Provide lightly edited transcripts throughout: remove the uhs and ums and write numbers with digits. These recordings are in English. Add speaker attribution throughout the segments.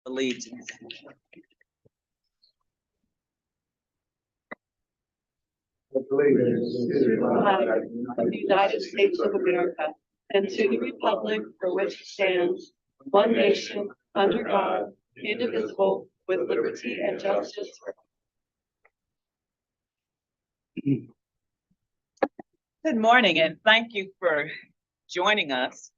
Speaker 1: allegiance.
Speaker 2: Allegiance to the flag of the United States of America and to the republic for which it stands, one nation, under God, indivisible, with liberty and justice for all.
Speaker 1: Good morning, and thank you for joining us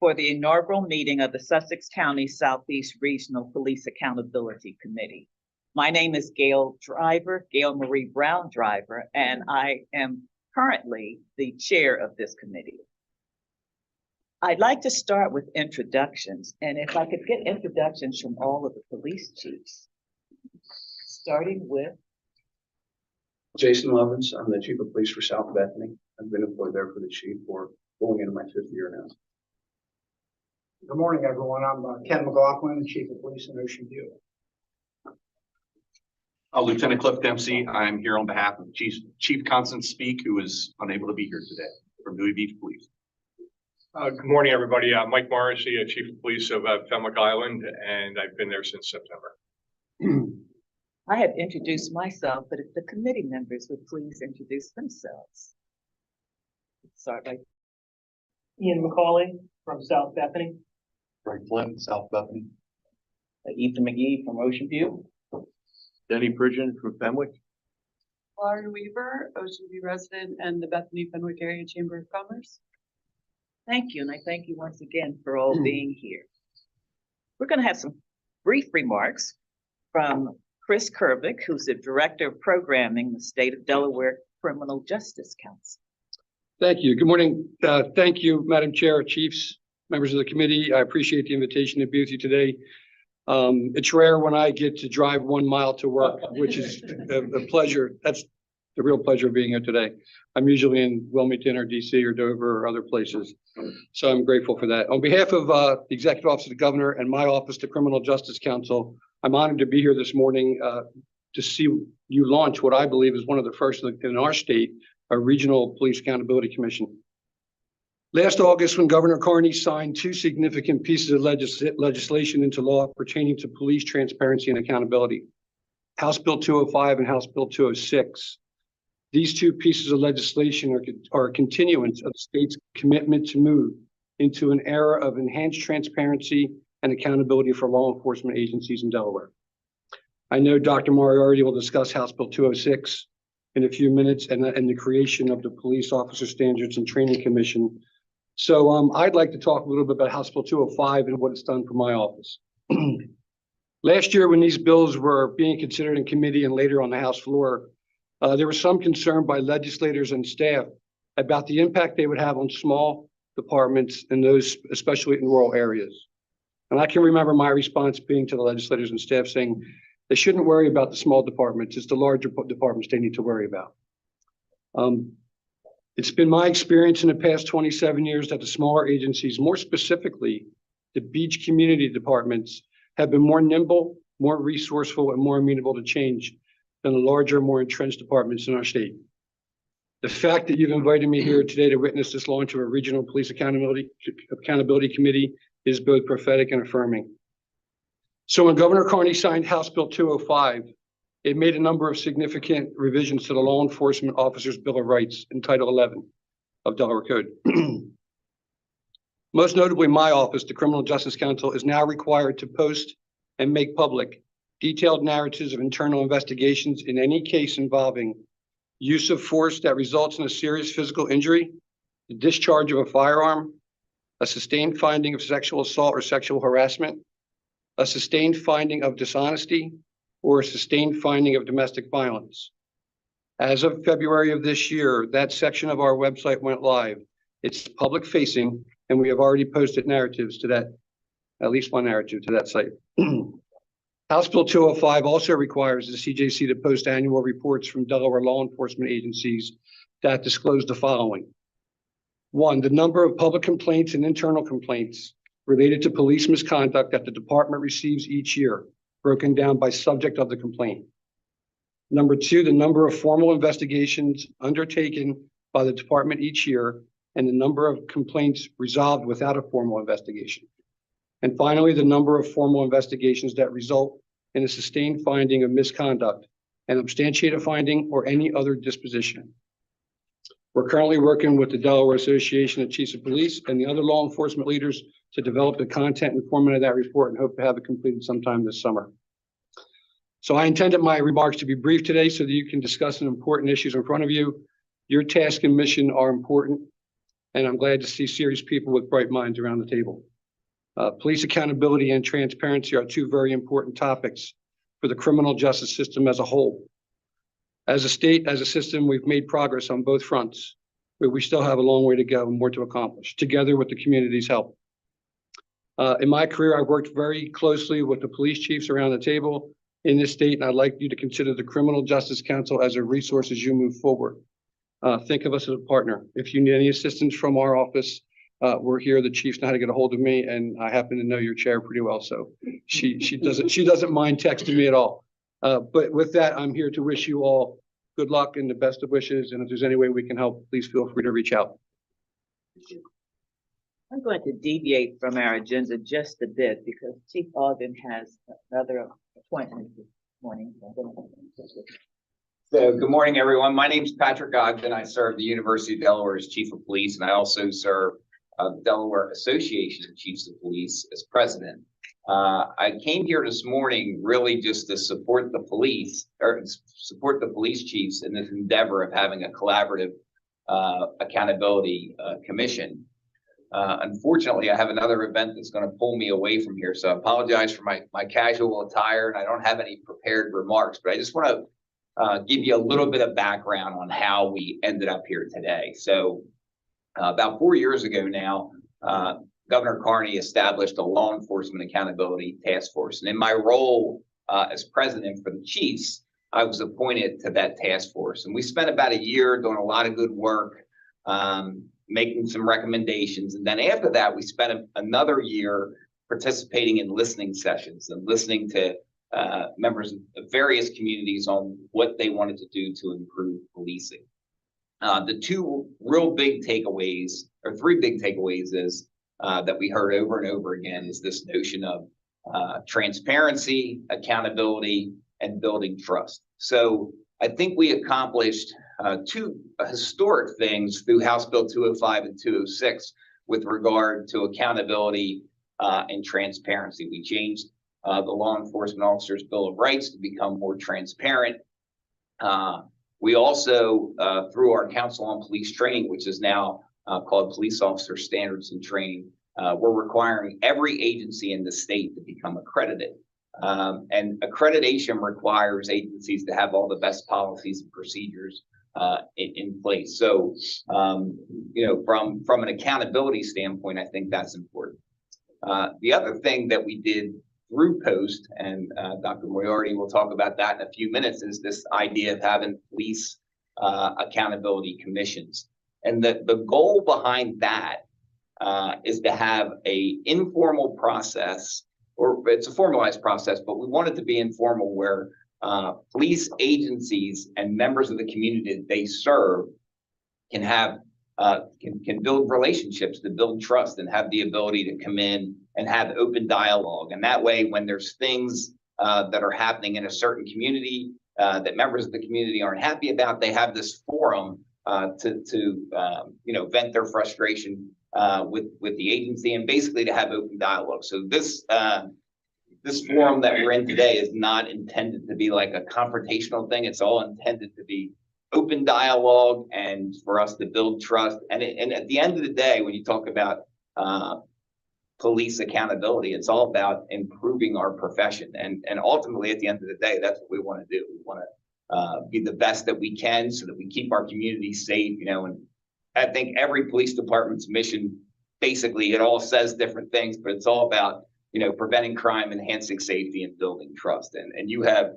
Speaker 1: for the inaugural meeting of the Sussex County Southeast Regional Police Accountability Committee. My name is Gail Marie Brown Driver, and I am currently the chair of this committee. I'd like to start with introductions, and if I could get introductions from all of the police chiefs, starting with
Speaker 3: Jason Lovins. I'm the chief of police for South Bethany. I've been employed there for the chief for going into my 5th year now.
Speaker 4: Good morning, everyone. I'm Ken McLaughlin, the chief of police in Ocean View.
Speaker 5: Lieutenant Cliff Dempsey. I'm here on behalf of Chief Constance Speak, who is unable to be here today from Dewey Beach Police.
Speaker 6: Good morning, everybody. Mike Morrissey, Chief of Police of Fenwick Island, and I've been there since September.
Speaker 1: I have introduced myself, but if the committee members would please introduce themselves. Start by
Speaker 7: Ian McCauley from South Bethany.
Speaker 5: Greg Flynn, South Bethany.
Speaker 7: Ethan McGee from Ocean View.
Speaker 5: Denny Pridgeon from Fenwick.
Speaker 2: Lauren Weaver, Ocean View resident and the Bethany Fenwick Area Chamber of Commerce.
Speaker 1: Thank you, and I thank you once again for all being here. We're going to have some brief remarks from Chris Kervick, who's the Director of Programming, the State of Delaware Criminal Justice Council.
Speaker 8: Thank you. Good morning. Thank you, Madam Chair, Chiefs, members of the committee. I appreciate the invitation to be with you today. It's rare when I get to drive 1 mile to work, which is a pleasure. That's the real pleasure of being here today. I'm usually in Wilmington or DC or Dover or other places. So I'm grateful for that. On behalf of the Executive Office of the Governor and my office, the Criminal Justice Council, I'm honored to be here this morning to see you launch what I believe is one of the first in our state, a Regional Police Accountability Commission. Last August, when Governor Carney signed 2 significant pieces of legislation into law pertaining to police transparency and accountability, House Bill 205 and House Bill 206, these 2 pieces of legislation are a continuance of the state's commitment to move into an era of enhanced transparency and accountability for law enforcement agencies in Delaware. I know Dr. Moriarty will discuss House Bill 206 in a few minutes and the creation of the Police Officer Standards and Training Commission. So I'd like to talk a little bit about House Bill 205 and what it's done for my office. Last year, when these bills were being considered in committee and later on the House floor, there was some concern by legislators and staff about the impact they would have on small departments and those especially in rural areas. And I can remember my response being to the legislators and staff saying they shouldn't worry about the small departments. It's the larger departments they need to worry about. It's been my experience in the past 27 years that the smaller agencies, more specifically the beach community departments, have been more nimble, more resourceful, and more amenable to change than the larger, more entrenched departments in our state. The fact that you've invited me here today to witness this launch of a Regional Police Accountability Committee is both prophetic and affirming. So when Governor Carney signed House Bill 205, it made a number of significant revisions to the Law Enforcement Officers' Bill of Rights in Title 11 of Delaware Code. Most notably, my office, the Criminal Justice Council, is now required to post and make public detailed narratives of internal investigations in any case involving use of force that results in a serious physical injury, the discharge of a firearm, a sustained finding of sexual assault or sexual harassment, a sustained finding of dishonesty, or a sustained finding of domestic violence. As of February of this year, that section of our website went live. It's public facing, and we have already posted narratives to that, at least one narrative to that site. House Bill 205 also requires the CJC to post annual reports from Delaware law enforcement agencies that disclose the following. 1, the number of public complaints and internal complaints related to police misconduct that the department receives each year, broken down by subject of the complaint. Number 2, the number of formal investigations undertaken by the department each year and the number of complaints resolved without a formal investigation. And finally, the number of formal investigations that result in a sustained finding of misconduct, an substantiated finding, or any other disposition. We're currently working with the Delaware Association of Chiefs of Police and the other law enforcement leaders to develop the content and format of that report and hope to have it completed sometime this summer. So I intended my remarks to be brief today so that you can discuss some important issues in front of you. Your task and mission are important, and I'm glad to see serious people with bright minds around the table. Police accountability and transparency are two very important topics for the criminal justice system as a whole. As a state, as a system, we've made progress on both fronts, but we still have a long way to go and more to accomplish, together with the community's help. In my career, I've worked very closely with the police chiefs around the table in this state, and I'd like you to consider the Criminal Justice Council as a resource as you move forward. Think of us as a partner. If you need any assistance from our office, we're here. The chiefs know how to get a hold of me, and I happen to know your chair pretty well, so she doesn't mind texting me at all. But with that, I'm here to wish you all good luck and the best of wishes. And if there's any way we can help, please feel free to reach out.
Speaker 1: I'm going to deviate from our agenda just a bit because Chief Ogden has another appointment this morning.
Speaker 9: So good morning, everyone. My name is Patrick Ogden. I serve the University of Delaware as Chief of Police, and I also serve the Delaware Association of Chiefs of Police as president. I came here this morning really just to support the police chiefs in this endeavor of having a collaborative accountability commission. Unfortunately, I have another event that's going to pull me away from here, so I apologize for my casual attire, and I don't have any prepared remarks, but I just want to give you a little bit of background on how we ended up here today. So about 4 years ago now, Governor Carney established a law enforcement accountability task force. And in my role as president for the chiefs, I was appointed to that task force. And we spent about a year doing a lot of good work, making some recommendations. And then after that, we spent another year participating in listening sessions and listening to members of various communities on what they wanted to do to improve policing. The two real big takeaways, or three big takeaways, is that we heard over and over again is this notion of transparency, accountability, and building trust. So I think we accomplished two historic things through House Bill 205 and 206 with regard to accountability and transparency. We changed the Law Enforcement Officers Bill of Rights to become more transparent. We also, through our Council on Police Training, which is now called Police Officer Standards and Training, we're requiring every agency in the state to become accredited. And accreditation requires agencies to have all the best policies and procedures in place. So, you know, from an accountability standpoint, I think that's important. The other thing that we did through POST, and Dr. Moriarty will talk about that in a few minutes, is this idea of having police accountability commissions. And the goal behind that is to have a informal process, or it's a formalized process, but we want it to be informal, where police agencies and members of the community that they serve can have can build relationships, to build trust, and have the ability to come in and have open dialogue. And that way, when there's things that are happening in a certain community that members of the community aren't happy about, they have this forum to you know, vent their frustration with the agency, and basically to have open dialogue. So this this forum that we're in today is not intended to be like a confrontational thing. It's all intended to be open dialogue and for us to build trust. And at the end of the day, when you talk about police accountability, it's all about improving our profession. And ultimately, at the end of the day, that's what we want to do. We want to be the best that we can so that we keep our community safe, you know. And I think every police department's mission, basically, it all says different things, but it's all about, you know, preventing crime, enhancing safety, and building trust. And you have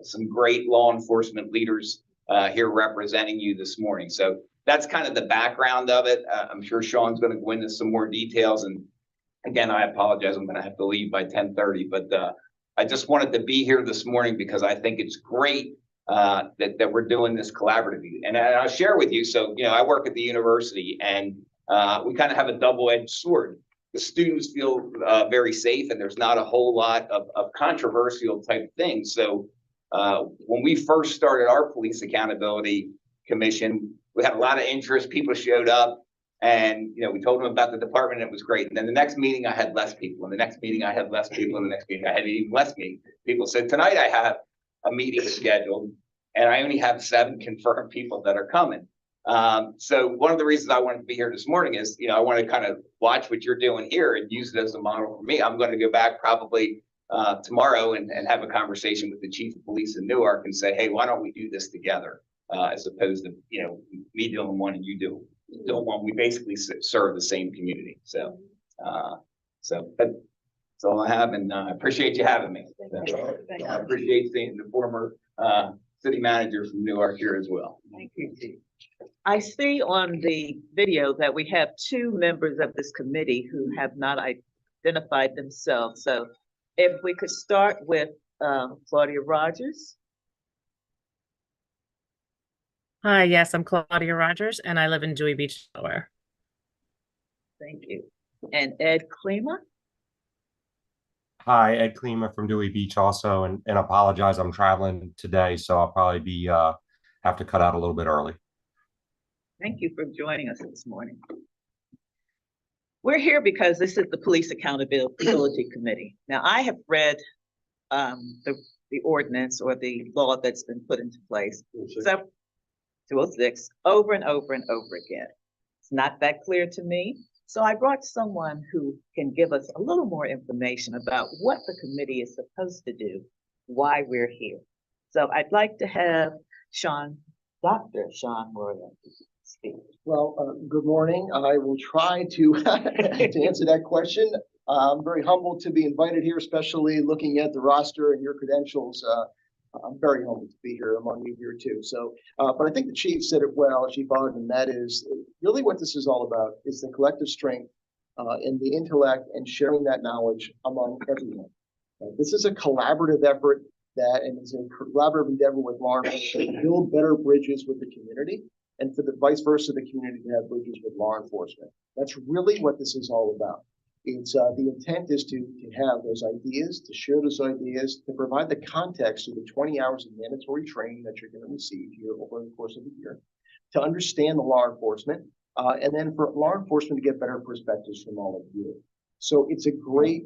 Speaker 9: some great law enforcement leaders here representing you this morning. So that's kind of the background of it. I'm sure Sean's going to go into some more details. And again, I apologize, I'm going to have to leave by 10:30, but I just wanted to be here this morning because I think it's great that we're doing this collaboratively. And I'll share with you, so, you know, I work at the university, and we kind of have a double-edged sword. the students feel very safe, and there's not a whole lot of controversial type things. So when we first started our Police Accountability Commission, we had a lot of interest. People showed up, and we told them about the department. And it was great. And then the next meeting, I had less people. And the next meeting, I had less people. And the next meeting, I had even less people. So tonight, I have a meeting scheduled, and I only have 7 confirmed people that are coming. So one of the reasons I wanted to be here this morning is, I want to kind of watch what you're doing here and use it as a model for me. I'm going to go back probably tomorrow and have a conversation with the chief of police in Newark and say, hey, why don't we do this together? As opposed to, me doing one and you doing one. We basically serve the same community. So but that's all I have, and I appreciate you having me. I appreciate seeing the former city manager from Newark here as well.
Speaker 1: Thank you, Chief. I see on the video that we have 2 members of this committee who have not identified themselves. So if we could start with Claudia Rogers.
Speaker 10: Hi, yes, I'm Claudia Rogers, and I live in Dewey Beach, Delaware.
Speaker 1: Thank you. And Ed Klima.
Speaker 11: Hi, Ed Klima from Dewey Beach also, and apologize, I'm traveling today, so I'll probably be have to cut out a little bit early.
Speaker 1: Thank you for joining us this morning. We're here because this is the Police Accountability Committee. Now, I have read the ordinance or the law that's been put into place, 206, over and over and over again. It's not that clear to me. So I brought someone who can give us a little more information about what the committee is supposed to do, why we're here. So I'd like to have Dr. Sean Moreland speak.
Speaker 12: Well, good morning. I will try to to answer that question. I'm very humbled to be invited here, especially looking at the roster and your credentials. I'm very humbled to be here among you here too. So, but I think the chief said it well, Chief Bond, and that is really what this is all about is the collective strength and the intellect and sharing that knowledge among everyone. This is a collaborative effort and it's a collaborative endeavor with law enforcement to build better bridges with the community, and for the vice versa, the community to have bridges with law enforcement. That's really what this is all about. It's the intent is to have those ideas, to share those ideas, to provide the context of the 20 hours of mandatory training that you're going to receive here over the course of the year, to understand the law enforcement, and then for law enforcement to get better perspectives from all of you. So it's a great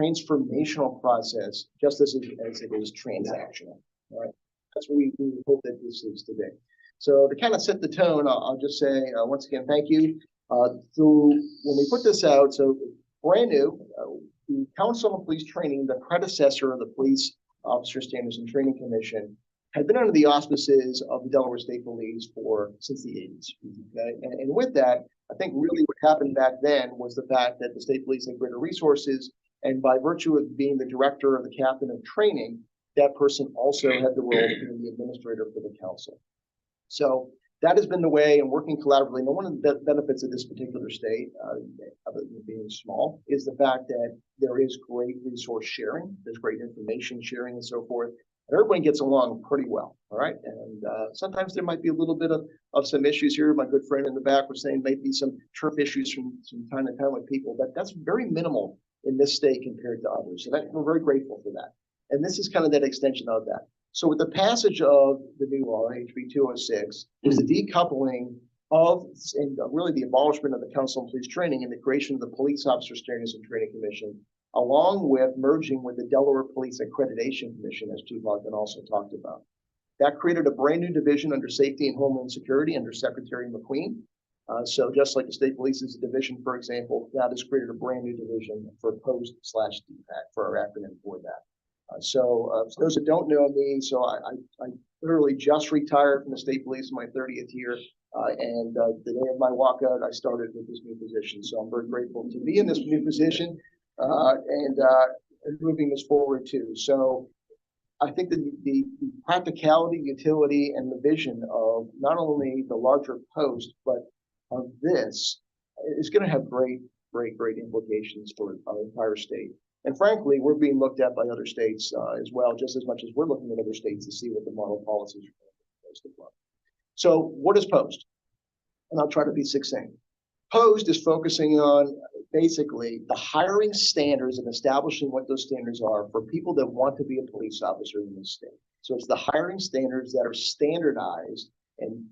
Speaker 12: transformational process, just as it is transactional. All right, that's what we hope that this is today. So to kind of set the tone, I'll just say once again, thank you. So when we put this out, so brand new, the Council on Police Training, the predecessor of the Police Officer Standards and Training Commission, had been under the auspices of the Delaware State Police since the 80s. Okay? And with that, I think really what happened back then was the fact that the state police had greater resources, and by virtue of being the director or the captain of training, that person also had the role of being the administrator for the council. So that has been the way, and working collaboratively. And one of the benefits of this particular state, other than being small, is the fact that there is great resource sharing, there's great information sharing and so forth. And everybody gets along pretty well, all right? And sometimes there might be a little bit of some issues here. My good friend in the back was saying maybe some turf issues from time to time with people, but that's very minimal in this state compared to others. So we're very grateful for that. And this is kind of that extension of that. So with the passage of the new law, HB 206, is the decoupling of, and really the abolishment of the Council on Police Training and the creation of the Police Officer Standards and Training Commission, along with merging with the Delaware Police Accreditation Commission, as Chief Ogden also talked about. That created a brand new division under Safety and Homeland Security under Secretary McQueen. So just like the state police is a division, for example, that has created a brand new division for Post/DPAC for our acronym for that. So for those that don't know me, so I literally just retired from the state police in my 30th year. And the day of my walkout, I started with this new position. So I'm very grateful to be in this new position and moving this forward too. So I think that the practicality, utility, and the vision of not only the larger post, but of this is going to have great implications for our entire state. And frankly, we're being looked at by other states as well, just as much as we're looking at other states to see what the model policies are supposed to look. So what is POST? And I'll try to be succinct. POST is focusing on basically the hiring standards and establishing what those standards are for people that want to be a police officer in this state. So it's the hiring standards that are standardized and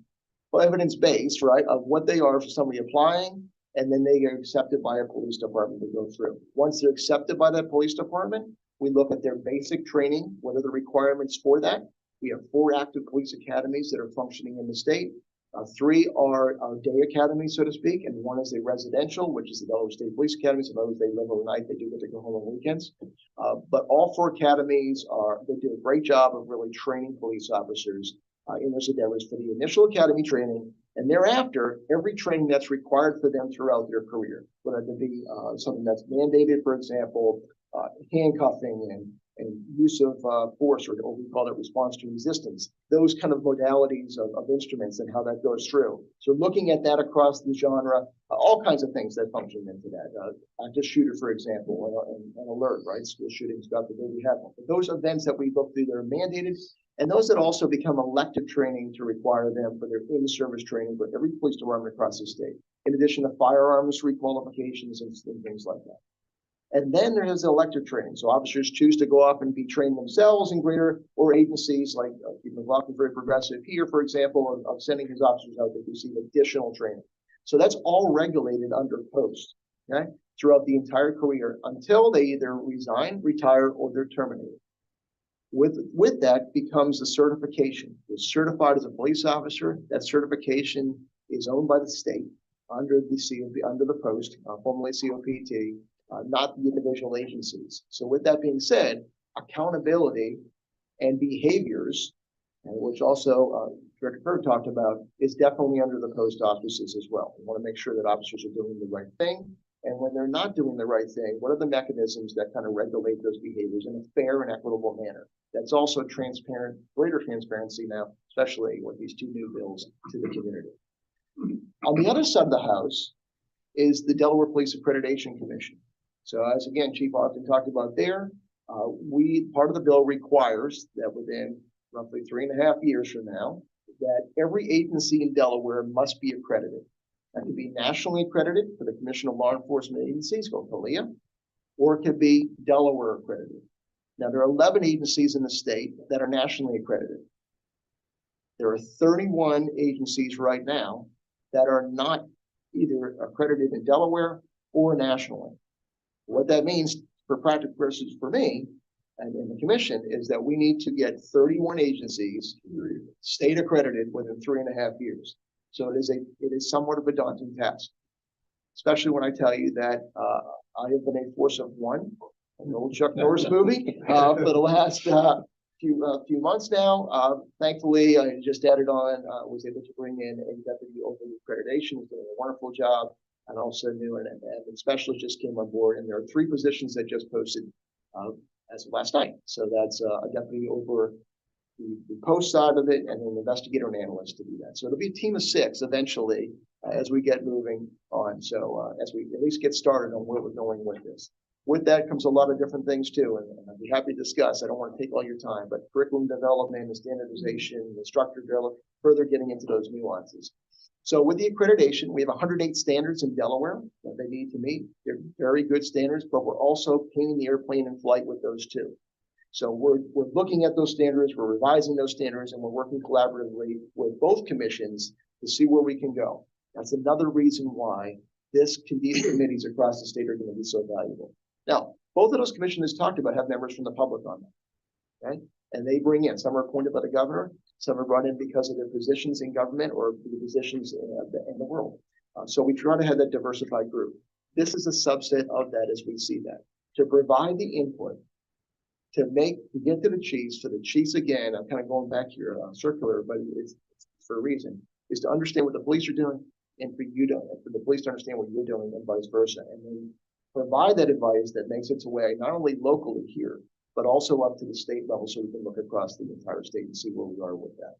Speaker 12: evidence-based, right, of what they are for somebody applying, and then they get accepted by a police department to go through. Once they're accepted by that police department, we look at their basic training. What are the requirements for that? We have 4 active police academies that are functioning in the state. 3 are day academies, so to speak, and 1 is a residential, which is the Delaware State Police Academy. So those they live overnight, they do get to go home on weekends. But all 4 academies they do a great job of really training police officers in those endeavors for the initial academy training, and thereafter, every training that's required for them throughout their career, whether it be something that's mandated, for example, handcuffing and use of force, or we call it response to resistance, those kind of modalities of instruments and how that goes through. So looking at that across the genre, all kinds of things that function into that. Active shooter, for example, and alert, right? School shootings, God forbid we have one. But those events that we look through that are mandated, and those that also become elective training to require them for their in-service training for every police department across the state, in addition to firearms requalifications and things like that. And then there is elective training. So officers choose to go off and be trained themselves in greater, or agencies like Chief McLaughlin, very progressive here, for example, of sending his officers out to receive additional training. So that's all regulated under post, okay, throughout the entire career until they either resign, retire, or they're terminated. With that becomes the certification. You're certified as a police officer. That certification is owned by the state under the post, formerly COPT. Not the individual agencies. So with that being said, accountability and behaviors, which also Director Kerr talked about, is definitely under the post offices as well. We want to make sure that officers are doing the right thing. And when they're not doing the right thing, what are the mechanisms that kind of regulate those behaviors in a fair and equitable manner? That's also transparent, greater transparency now, especially with these 2 new bills to the community. On the other side of the house is the Delaware Police Accreditation Commission. So as again, Chief Ogden talked about there, part of the bill requires that within roughly 3.5 years from now, that every agency in Delaware must be accredited. That could be nationally accredited for the Commission of Law Enforcement Agencies, called CALEA, or it could be Delaware accredited. Now there are 11 agencies in the state that are nationally accredited. There are 31 agencies right now that are not either accredited in Delaware or nationally. What that means for practical purposes for me and in the commission is that we need to get 31 agencies state accredited within 3.5 years. So it is somewhat of a daunting task, especially when I tell you that I have been a force of 1, an old Chuck Norris movie, for the last few months now. Thankfully, I just added on, was able to bring in a deputy over accreditation, who's doing a wonderful job. And also knew an admin specialist just came on board, and there are 3 positions that just posted as of last night. So that's a deputy over the post side of it, and an investigator and analyst to do that. So it'll be a team of 6 eventually as we get moving on. So as we at least get started on where we're going with this. With that comes a lot of different things too, and I'd be happy to discuss. I don't want to take all your time, but curriculum development, the standardization, the instructor development, further getting into those nuances. So with the accreditation, we have 108 standards in Delaware that they need to meet. They're very good standards, but we're also painting the airplane in flight with those too. So we're looking at those standards, we're revising those standards, and we're working collaboratively with both commissions to see where we can go. That's another reason why these committees across the state are going to be so valuable. Now, both of those commissions talked about have members from the public on them, okay? And they bring in, some are appointed by the governor, some are brought in because of their positions in government or the positions in the world. So we try to have that diversified group. This is a subset of that as we see that. To provide the input, to get to the chiefs, for the chiefs again, I'm kind of going back here circular, but it's for a reason, is to understand what the police are doing and for you to, for the police to understand what you're doing and vice versa. And then provide that advice that makes its way not only locally here, but also up to the state level so we can look across the entire state and see where we are with that.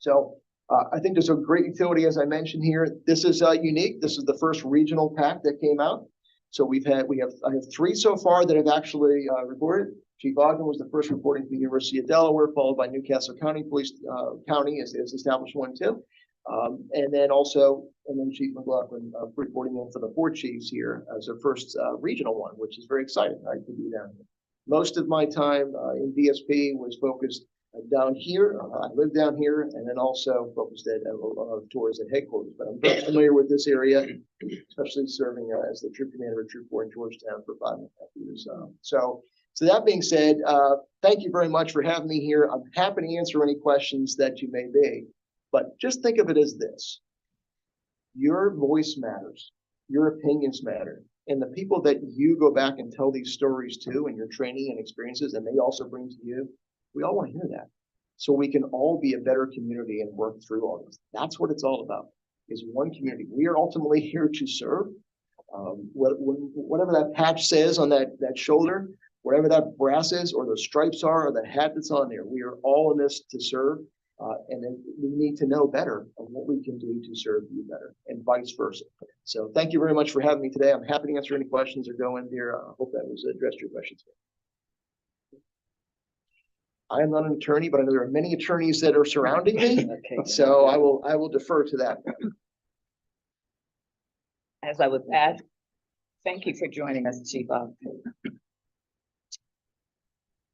Speaker 12: So I think there's a great utility, as I mentioned here. This is unique. This is the first regional PAC that came out. So I have 3 so far that have actually reported. Chief Ogden was the first reporting from the University of Delaware, followed by Newcastle County Police County as established one too. And then Chief McLaughlin, reporting in for the 4 chiefs here as their first regional one, which is very exciting, right, to be down here. Most of my time in DSP was focused down here. I live down here, and then also focused at tours at headquarters. But I'm very familiar with this area, especially serving as the troop commander of Troop 4 in Georgetown for 5.5 years. So that being said, thank you very much for having me here. I'm happy to answer any questions that you may be, but just think of it as this. Your voice matters. Your opinions matter. And the people that you go back and tell these stories to and your training and experiences, and they also bring to you, we all want to hear that. So we can all be a better community and work through all this. That's what it's all about, is one community. We are ultimately here to serve. Whatever that patch says on that shoulder, whatever that brass is, or those stripes are, or the hat that's on there, we are all in this to serve. And then we need to know better of what we can do to serve you better, and vice versa. So thank you very much for having me today. I'm happy to answer any questions or go in there. I hope that was addressed your questions. I am not an attorney, but I know there are many attorneys that are surrounding me. So I will defer to that.
Speaker 1: As I was asked, thank you for joining us, Chief.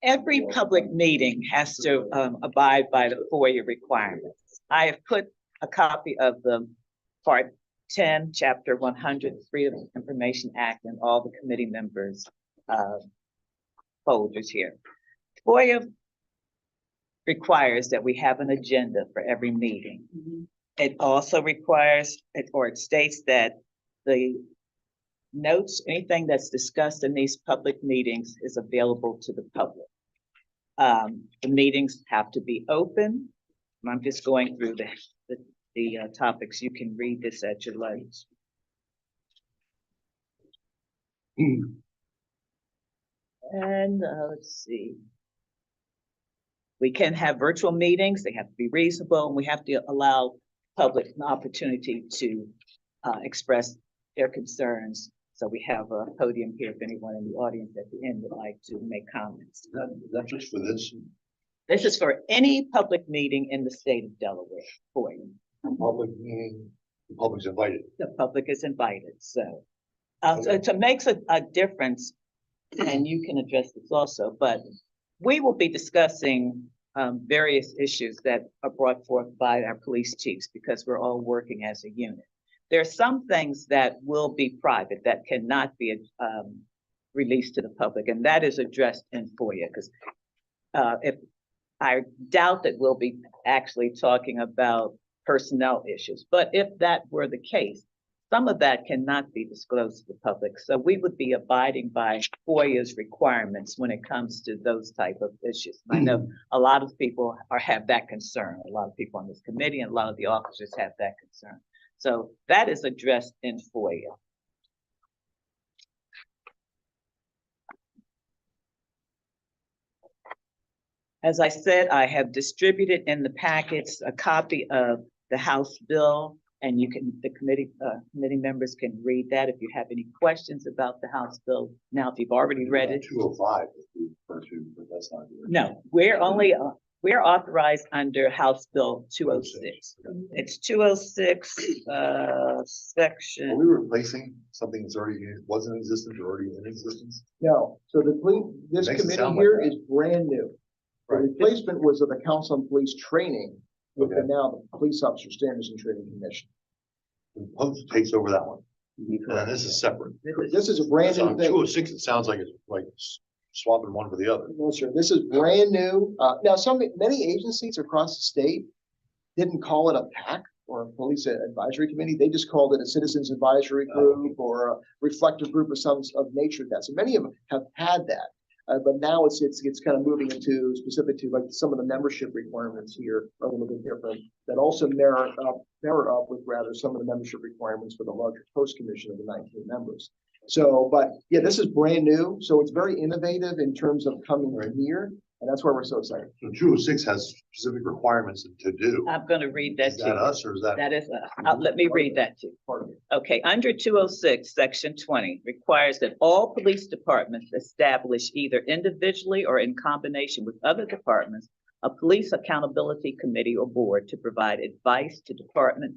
Speaker 1: Every public meeting has to abide by the FOIA requirements. I have put a copy of the Part 10, Chapter 100, Freedom of Information Act, and all the committee members' folders here. FOIA requires that we have an agenda for every meeting. It also requires, or it states that the notes, anything that's discussed in these public meetings is available to the public. The meetings have to be open. I'm just going through the topics. You can read this at your leisure. And let's see. We can have virtual meetings. They have to be reasonable, and we have to allow public an opportunity to express their concerns. So we have a podium here if anyone in the audience at the end would like to make comments.
Speaker 13: Is that just for this?
Speaker 1: This is for any public meeting in the state of Delaware for you.
Speaker 13: Public meeting, the public's invited.
Speaker 1: The public is invited, so it makes a difference, and you can address this also, but we will be discussing various issues that are brought forth by our police chiefs because we're all working as a unit. There are some things that will be private that cannot be released to the public, and that is addressed in FOIA, because if I doubt that we'll be actually talking about personnel issues, but if that were the case, some of that cannot be disclosed to the public. So we would be abiding by FOIA's requirements when it comes to those type of issues. I know a lot of people have that concern. A lot of people on this committee and a lot of the officers have that concern. So that is addressed in FOIA. As I said, I have distributed in the packets a copy of the House bill, and the committee members can read that if you have any questions about the House bill. Now, if you've already read it.
Speaker 13: 205, but that's not good.
Speaker 1: No, we're authorized under House Bill 206. It's 206 section.
Speaker 13: Are we replacing something that's already wasn't in existence or already in existence?
Speaker 12: No, so this committee here is brand new. The
Speaker 13: Right.
Speaker 12: replacement was of the Council on Police Training with the now the Police Officer Standards and Training Commission.
Speaker 13: The post takes over that one. And this is separate.
Speaker 12: This is a brand
Speaker 13: So
Speaker 12: new
Speaker 13: on
Speaker 12: thing.
Speaker 13: 206, it sounds like it's like swapping one for the other.
Speaker 12: No, sir, this is brand new. Now, many agencies across the state didn't call it a PAC or a police advisory committee. They just called it a citizens advisory group or a reflective group of some of nature that. So many of them have had that. But now it's kind of moving into specific to like some of the membership requirements here are a little bit different. That also mirror up with rather some of the membership requirements for the larger post commission of the 19 members. So, but yeah, this is brand new. So it's very innovative in terms of coming right here. And that's why we're so excited.
Speaker 13: So 206 has specific requirements to do.
Speaker 1: I'm going to read that
Speaker 13: Is
Speaker 1: to
Speaker 13: that
Speaker 1: you.
Speaker 13: us or is that?
Speaker 1: That is us. Let me read that to you.
Speaker 12: Pardon me.
Speaker 1: Okay, under 206, section 20 requires that all police departments establish either individually or in combination with other departments a police accountability committee or board to provide advice to department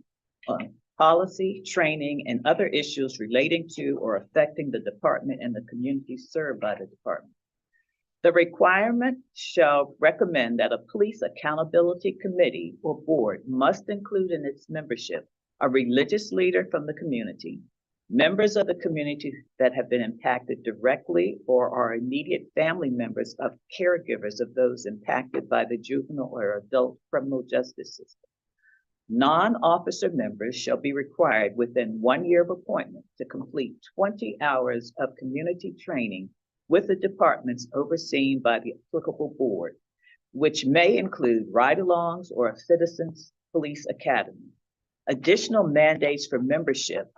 Speaker 1: on policy, training, and other issues relating to or affecting the department and the community served by the department. The requirement shall recommend that a police accountability committee or board must include in its membership a religious leader from the community, members of the community that have been impacted directly or are immediate family members of caregivers of those impacted by the juvenile or adult criminal justice system. Non-officer members shall be required within 1 year of appointment to complete 20 hours of community training with the departments overseen by the applicable board, which may include ride-alongs or a citizens police academy. Additional mandates for membership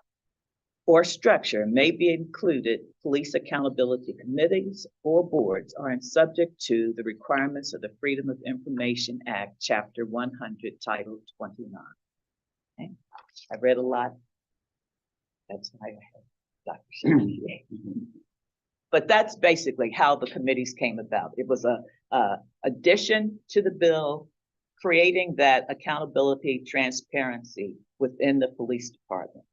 Speaker 1: or structure may be included. Police accountability committees or boards are subject to the requirements of the Freedom of Information Act, Chapter 100, Title 29. Okay. I read a lot. That's why I have Dr. Shea. But that's basically how the committees came about. It was a addition to the bill, creating that accountability, transparency within the police department.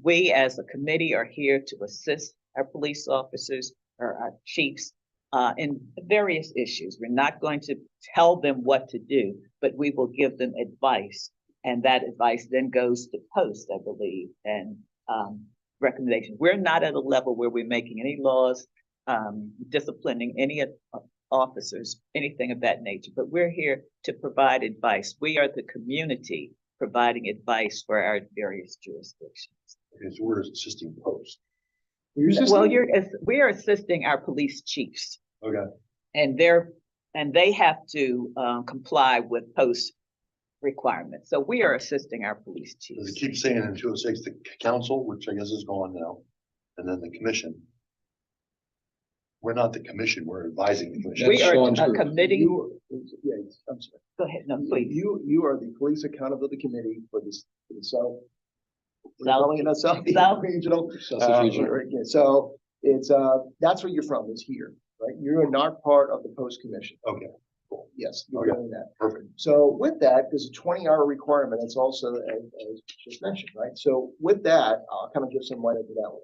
Speaker 1: We as a committee are here to assist our police officers or our chiefs in various issues. We're not going to tell them what to do, but we will give them advice. And that advice then goes to post, I believe, and recommendations. We're not at a level where we're making any laws, disciplining any officers, anything of that nature, but we're here to provide advice. We are the community providing advice for our various jurisdictions.
Speaker 13: Because we're assisting post.
Speaker 1: Well, we are assisting our police chiefs.
Speaker 13: Okay.
Speaker 1: And they have to comply with post requirements. So we are assisting our police chiefs.
Speaker 13: Does it keep saying in 206 the council, which I guess is gone now, and then the commission? We're not the commission, we're advising the commission.
Speaker 1: We are a committee.
Speaker 12: Yeah, I'm sorry.
Speaker 1: Go ahead, no, please.
Speaker 12: You are the Police Accountability Committee for the South.
Speaker 1: South
Speaker 12: Regional.
Speaker 8: Sussex Regional.
Speaker 12: Yeah, so it's, that's where you're from, is here, right? You're not part of the post commission.
Speaker 13: Okay, cool.
Speaker 12: Yes, you're doing that.
Speaker 13: Perfect.
Speaker 12: So with that, there's a 20-hour requirement. That's also, as just mentioned, right? So with that, I'll kind of give some light into that one.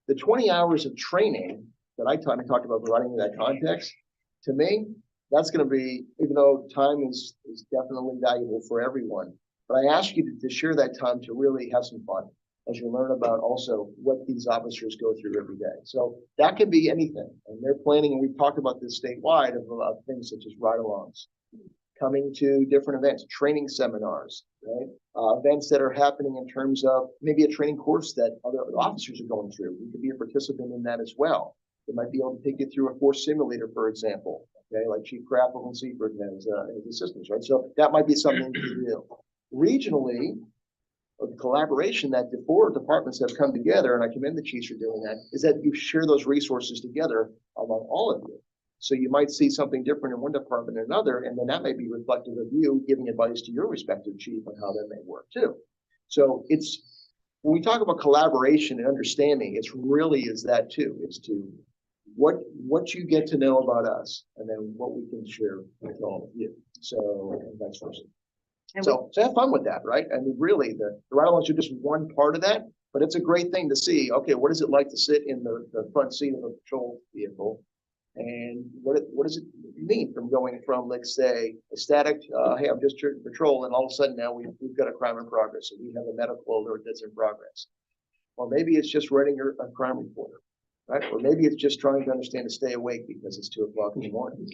Speaker 12: The 20 hours of training that I talked about providing in that context, to me, that's going to be, even though time is definitely valuable for everyone, but I ask you to share that time to really have some fun as you learn about also what these officers go through every day. So that could be anything. And they're planning, and we've talked about this statewide, of things such as ride-alongs, coming to different events, training seminars, right? Events that are happening in terms of maybe a training course that other officers are going through. You could be a participant in that as well. They might be able to take you through a force simulator, for example, okay, like Chief Crappel and Seabird has assistants, right? So that might be something to do. Regionally, the collaboration that the four departments have come together, and I commend the chiefs for doing that, is that you share those resources together among all of you. So you might see something different in one department or another, and then that may be reflective of you giving advice to your respective chief on how that may work too. So it's, when we talk about collaboration and understanding, it's really is that too, is to what you get to know about us, and then what we can share with all of you. So, and vice versa. So have fun with that, right? I mean, really, the ride-alongs are just one part of that, but it's a great thing to see. Okay, what is it like to sit in the front seat of a patrol vehicle? And what does it mean from going from, let's say, a static, hey, I'm just here to patrol, and all of a sudden now we've got a crime in progress, and we have a medical alert that's in progress. Or maybe it's just writing a crime reporter, right? Or maybe it's just trying to understand to stay awake because it's 2 o'clock in the morning.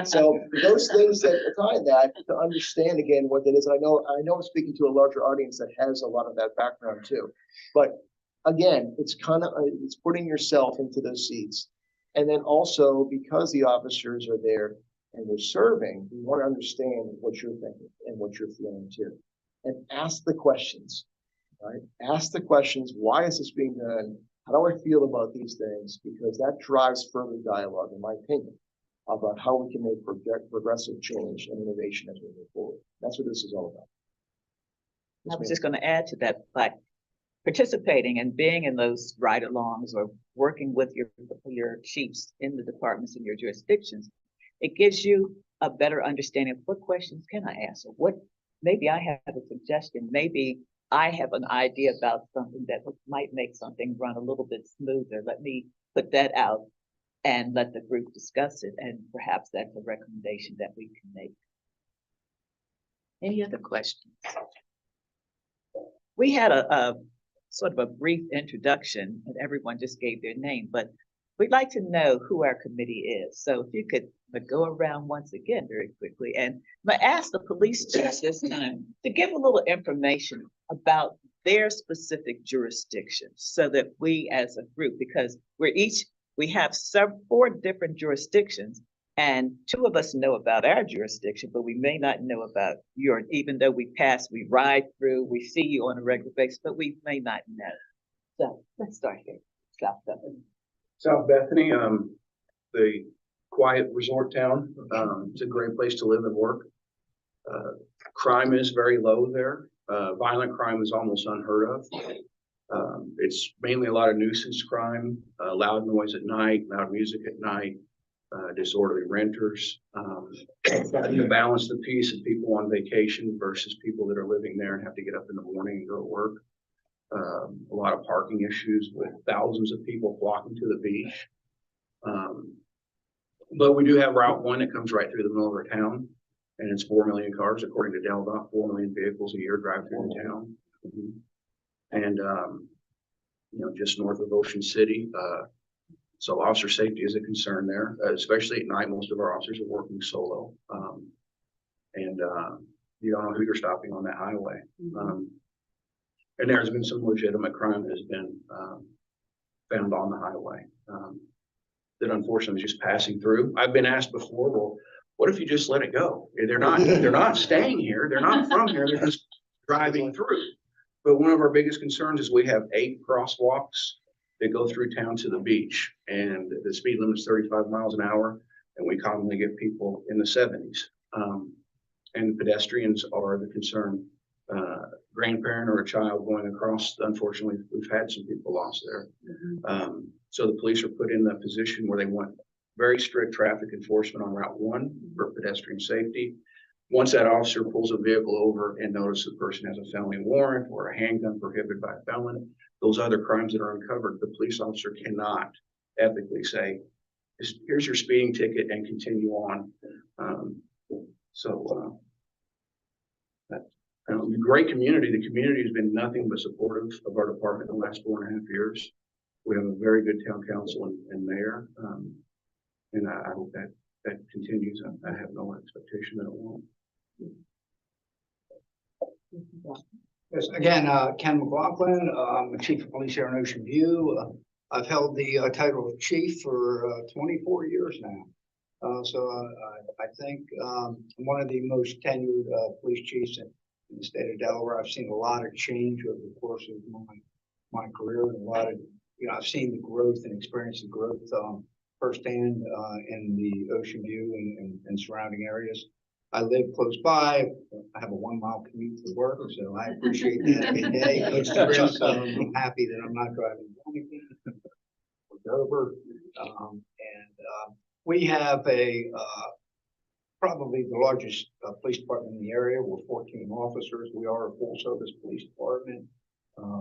Speaker 12: So those things that tie that to understand again what that is. And I know I'm speaking to a larger audience that has a lot of that background too. But again, it's kind of, it's putting yourself into those seats. And then also, because the officers are there and they're serving, we want to understand what you're thinking and what you're feeling too. And ask the questions, right? Ask the questions. Why is this being done? How do I feel about these things? Because that drives further dialogue, in my opinion, about how we can make progressive change and innovation as we move forward. That's what this is all about.
Speaker 1: I was just going to add to that, like participating and being in those ride-alongs or working with your chiefs in the departments in your jurisdictions, it gives you a better understanding of what questions can I ask, or what, maybe I have a suggestion, maybe I have an idea about something that might make something run a little bit smoother. Let me put that out and let the group discuss it, and perhaps that's a recommendation that we can make. Any other questions? We had a sort of a brief introduction, and everyone just gave their name, but we'd like to know who our committee is. So if you could go around once again very quickly, and I ask the police chief this time to give a little information about their specific jurisdictions, so that we as a group, because we have 4 different jurisdictions, and 2 of us know about our jurisdiction, but we may not know about yours, even though we ride through, we see you on a regular basis, but we may not know. So let's start here. South Bethany.
Speaker 3: South Bethany, the quiet resort town. It's a great place to live and work. Crime is very low there. Violent crime is almost unheard of. It's mainly a lot of nuisance crime, loud noise at night, loud music at night, disorderly renters. To balance the piece of people on vacation versus people that are living there and have to get up in the morning and go to work. A lot of parking issues with thousands of people flocking to the beach. But we do have Route 1 that comes right through the middle of our town, and it's 4 million cars, according to DelDOT, 4 million vehicles a year drive through the town. And, just north of Ocean City. So officer safety is a concern there, especially at night. Most of our officers are working solo. And you don't know who you're stopping on that highway. And there's been some legitimate crime that has been found on the highway that unfortunately is just passing through. I've been asked before, well, what if you just let it go? They're not staying here. They're not from here. They're just driving through. But one of our biggest concerns is we have 8 crosswalks that go through town to the beach, and the speed limit is 35 miles an hour, and we commonly get people in the 70s. And pedestrians are the concern. Grandparent or a child going across, unfortunately, we've had some people lost there. So the police are put in the position where they want very strict traffic enforcement on Route 1 for pedestrian safety. Once that officer pulls a vehicle over and notices the person has a felony warrant or a handgun prohibited by a felon, those other crimes that are uncovered, the police officer cannot ethically say, here's your speeding ticket and continue on. Great community. The community has been nothing but supportive of our department in the last 4.5 years. We have a very good town council and mayor. And I hope that continues. I have no expectation that it won't.
Speaker 4: Yes, again, Ken McLaughlin, I'm the chief of police here in Ocean View. I've held the title of chief for 24 years now. So I think I'm one of the most tenured police chiefs in the state of Delaware. I've seen a lot of change over the course of my career, and a lot of, I've seen the growth and experienced the growth firsthand in the Ocean View and surrounding areas. I live close by. I have a 1-mile commute to work, so I appreciate that every day. I'm happy that I'm not driving over. We have probably the largest police department in the area. We're 14 officers. We are a full-service police department.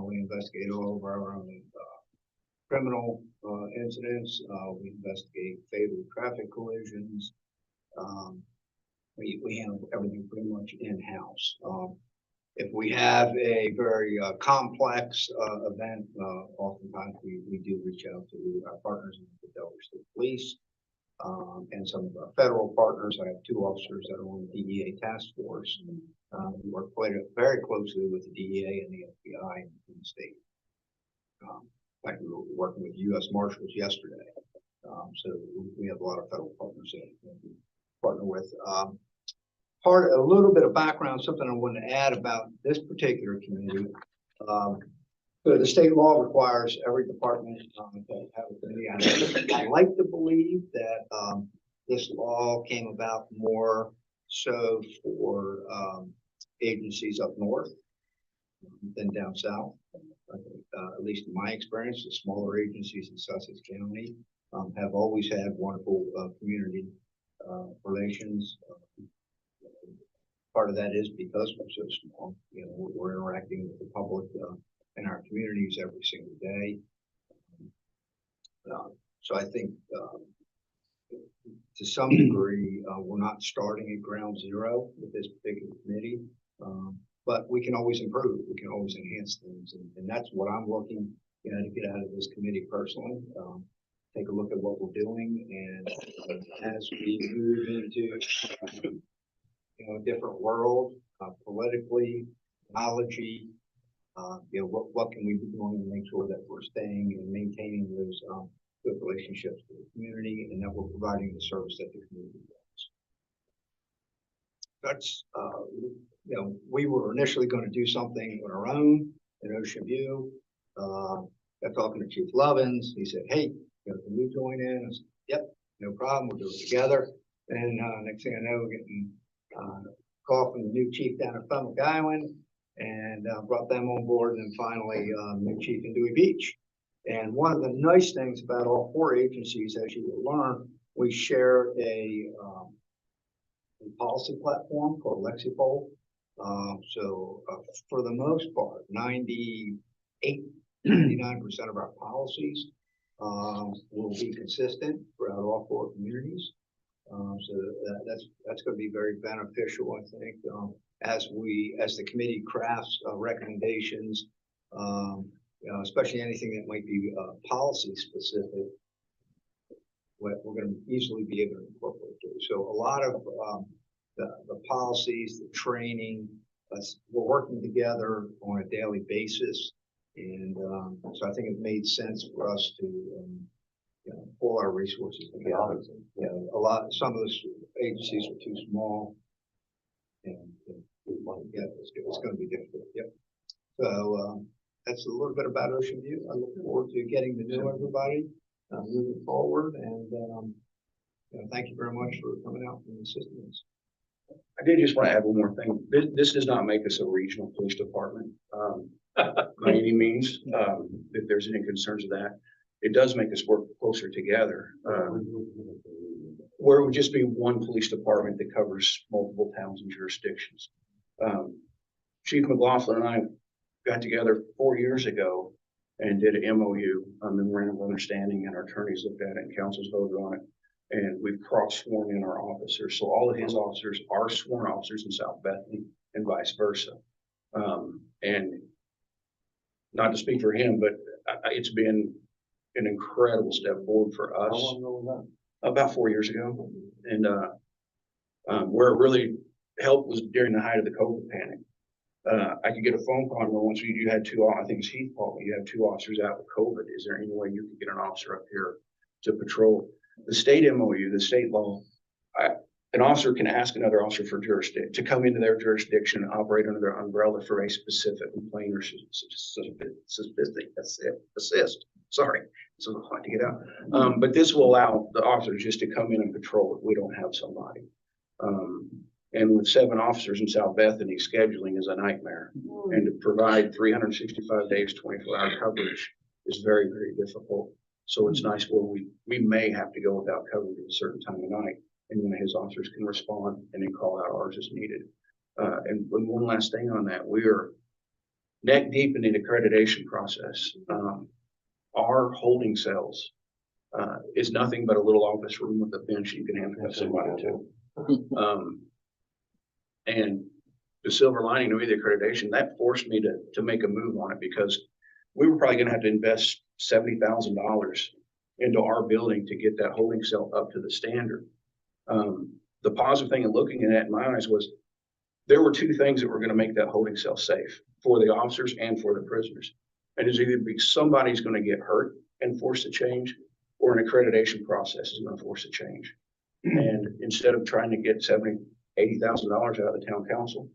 Speaker 4: We investigate all of our own criminal incidents. We investigate fatal traffic collisions. We handle everything pretty much in-house. If we have a very complex event, oftentimes we do reach out to our partners in the Delaware State Police and some of our federal partners. I have 2 officers that are on the DEA task force. We work very closely with the DEA and the FBI in the state. In fact, we were working with U.S. Marshals yesterday. So we have a lot of federal partners that we partner with. A little bit of background, something I want to add about this particular committee. So the state law requires every department to have a committee. I like to believe that this law came about more so for agencies up north than down south. I think, at least in my experience, the smaller agencies in Sussex County have always had wonderful community relations. Part of that is because we're so small. You know, we're interacting with the public in our communities every single day. So I think to some degree, we're not starting at ground zero with this particular committee, but we can always improve. We can always enhance things, and that's what I'm looking, you know, to get out of this committee personally. Take a look at what we're doing, and as we move into a different world, politically, technology, you know, what can we be doing to make sure that we're staying and maintaining those good relationships with the community, and that we're providing the service that the community wants. That's, you know, we were initially going to do something on our own in Ocean View. Got talking to Chief Lovins. He said, "Hey, you know, can you join in?" I said, "Yep, no problem. We'll do it together." And next thing I know, we're getting call from the new chief down at Fenwick Island, and brought them on board, and then finally new chief in Dewey Beach. And one of the nice things about all four agencies, as you will learn, we share a policy platform called Lexipol. So for the most part, 99% of our policies will be consistent throughout all four communities. So that's going to be very beneficial, I think, as the committee crafts recommendations, you know, especially anything that might be policy specific. We're going to easily be able to incorporate it. So a lot of the policies, the training, we're working together on a daily basis, and so I think it made sense for us to you know, pull our resources together. You know, some of those agencies are too small, and yeah, it's going to be difficult. Yep. So that's a little bit about Ocean View. I look forward to getting to know everybody moving forward, and you know, thank you very much for coming out and assisting us.
Speaker 3: I did just want to add one more thing. This does not make us a regional police department by any means. If there's any concerns of that, it does make us work closer together. Where it would just be one police department that covers multiple towns and jurisdictions. Chief McLaughlin and I got together 4 years ago and did an MOU, a memorandum of understanding, and our attorneys looked at it and councils voted on it. And we've cross-sworn in our officers. So all of his officers are sworn officers in South Bethany and vice versa. And not to speak for him, but it's been an incredible step forward for us.
Speaker 13: How long ago was
Speaker 3: About 4 years ago. And where it really helped was during the height of the COVID panic. I could get a phone call once you had two, I think it's Heath called me, you had two officers out with COVID. Is there any way you could get an officer up here to patrol? The state MOU, the state law, an officer can ask another officer for jurisdiction to come into their jurisdiction and operate under their umbrella for a specific complaint or assist. Sorry, it's a little hard to get out. But this will allow the officers just to come in and patrol if we don't have somebody. And with 7 officers in South Bethany, scheduling is a nightmare. And to provide 365 days, 24-hour coverage is very, very difficult. So it's nice where we may have to go without coverage at a certain time of night, and then his officers can respond and then call out ours as needed. And one last thing on that, we are neck deep in the accreditation process. Our holding cells is nothing but a little office room with a bench you can handcuff somebody to. And the silver lining to me, the accreditation, that forced me to make a move on it, because we were probably going to have to invest $70,000 into our building to get that holding cell up to the standard. The positive thing in looking at it in my eyes was there were 2 things that were going to make that holding cell safe for the officers and for the prisoners. And it's either be somebody's going to get hurt and forced to change, or an accreditation process is going to force a change. And instead of trying to get $80,000 out of the town council,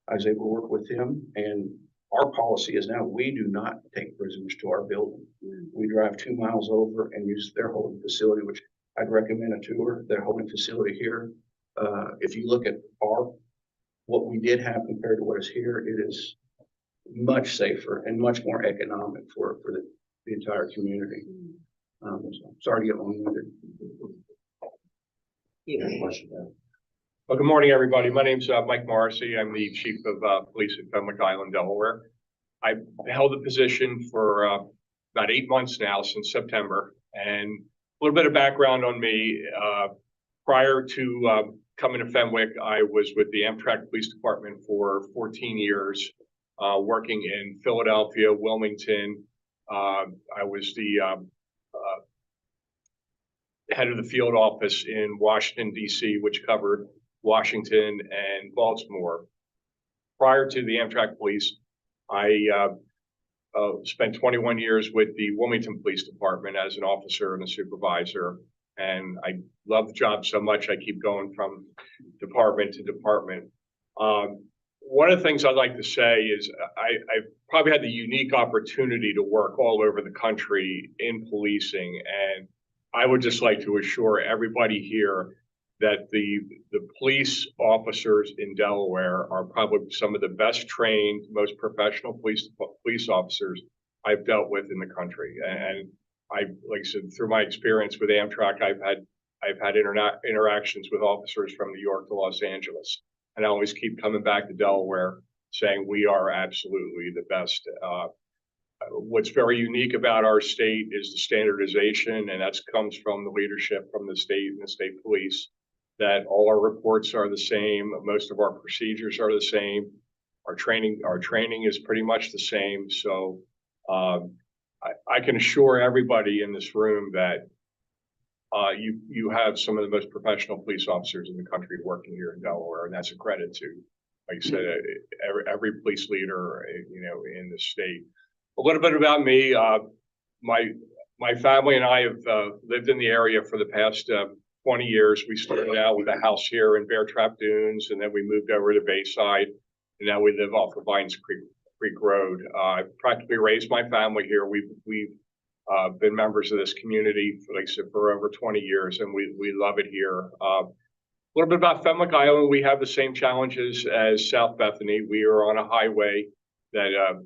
Speaker 3: I was able to work with him, and our policy is now we do not take prisoners to our building. We drive 2 miles over and use their holding facility, which I'd recommend a tour, their holding facility here. If you look at what we did have compared to what is here, it is much safer and much more economic for the entire community. So sorry to get long-winded.
Speaker 13: Question there.
Speaker 6: Well, good morning, everybody. My name's Mike Morrissey. I'm the Chief of Police in Fenwick Island, Delaware. I've held the position for about 8 months now, since September. And a little bit of background on me. Prior to coming to Fenwick, I was with the Amtrak Police Department for 14 years, working in Philadelphia, Wilmington. I was the head of the field office in Washington, D.C., which covered Washington and Baltimore. Prior to the Amtrak Police, I spent 21 years with the Wilmington Police Department as an officer and a supervisor. And I love the job so much, I keep going from department to department. One of the things I'd like to say is I've probably had the unique opportunity to work all over the country in policing. And I would just like to assure everybody here that the police officers in Delaware are probably some of the best trained, most professional police officers I've dealt with in the country. And like I said, through my experience with Amtrak, I've had interactions with officers from New York to Los Angeles, and I always keep coming back to Delaware saying we are absolutely the best. What's very unique about our state is the standardization, and that comes from the leadership from the state and the state police, that all our reports are the same. Most of our procedures are the same. Our training is pretty much the same. So I can assure everybody in this room that you have some of the most professional police officers in the country working here in Delaware, and that's a credit to, like I said, every police leader, in the state. A little bit about me. My family and I have lived in the area for the past 20 years. We started out with a house here in Bear Trap Dunes, and then we moved over to Bayside, and now we live off of Vines Creek Road. I practically raised my family here. We've been members of this community, like I said, for over 20 years, and we love it here. A little bit about Fenwick Island. We have the same challenges as South Bethany. We are on a highway that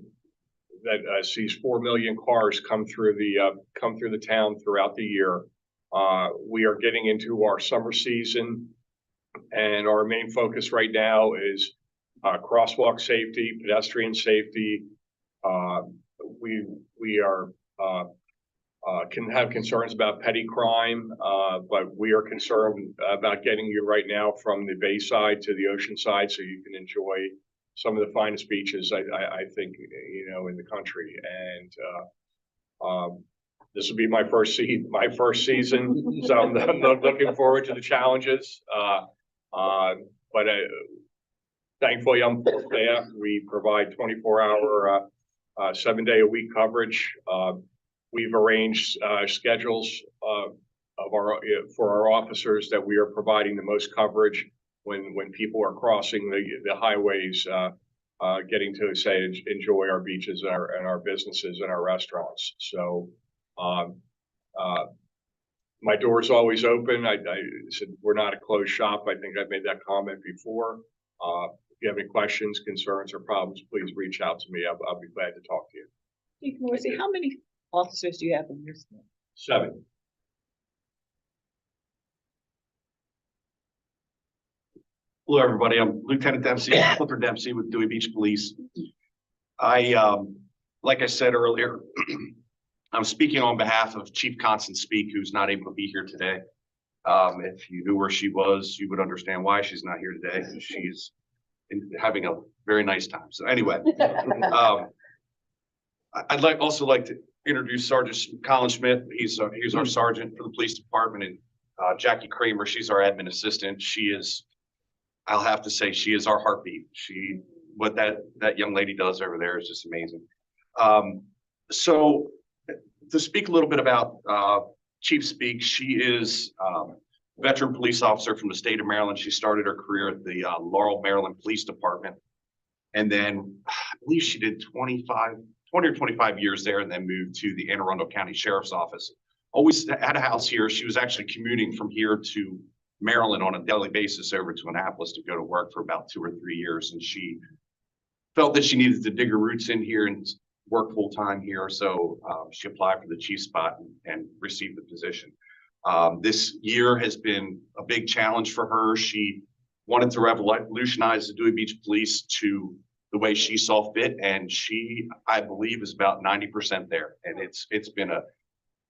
Speaker 6: sees 4 million cars come through the town throughout the year. We are getting into our summer season, and our main focus right now is crosswalk safety, pedestrian safety. We are can have concerns about petty crime, but we are concerned about getting you right now from the Bayside to the ocean side, so you can enjoy some of the finest beaches I think in the country. And this will be my first season, so I'm looking forward to the challenges. But thankfully, I'm full staff. We provide 24-hour, 7-day-a-week coverage. We've arranged schedules for our officers that we are providing the most coverage when people are crossing the highways, getting to enjoy our beaches and our businesses and our restaurants. So my door is always open. I said we're not a closed shop. I think I've made that comment before. If you have any questions, concerns, or problems, please reach out to me. I'll be glad to talk to you.
Speaker 1: Chief Morrissey, how many officers do you have in your staff?
Speaker 6: 7.
Speaker 5: Hello, everybody. I'm Lieutenant Dempsey, Clifford Dempsey with Dewey Beach Police. Like I said earlier, I'm speaking on behalf of Chief Constance Speak, who's not able to be here today. If you knew where she was, you would understand why she's not here today. She's having a very nice time. So anyway, I'd also like to introduce Sergeant Colin Schmidt. He's our sergeant for the police department, and Jackie Kramer. She's our admin assistant. She is, I'll have to say, she is our heartbeat. What that young lady does over there is just amazing. So to speak a little bit about Chief Speak, she is a veteran police officer from the state of Maryland. She started her career at the Laurel, Maryland Police Department. And then I believe she did 20 or 25 years there, and then moved to the Anne Arundel County Sheriff's Office. Always had a house here. She was actually commuting from here to Maryland on a daily basis over to Annapolis to go to work for about 2 or 3 years. And she felt that she needed to dig her roots in here and work full time here. So she applied for the chief spot and received the position. This year has been a big challenge for her. She wanted to revolutionize the Dewey Beach Police to the way she saw fit, and she, I believe, is about 90% there. And it's been a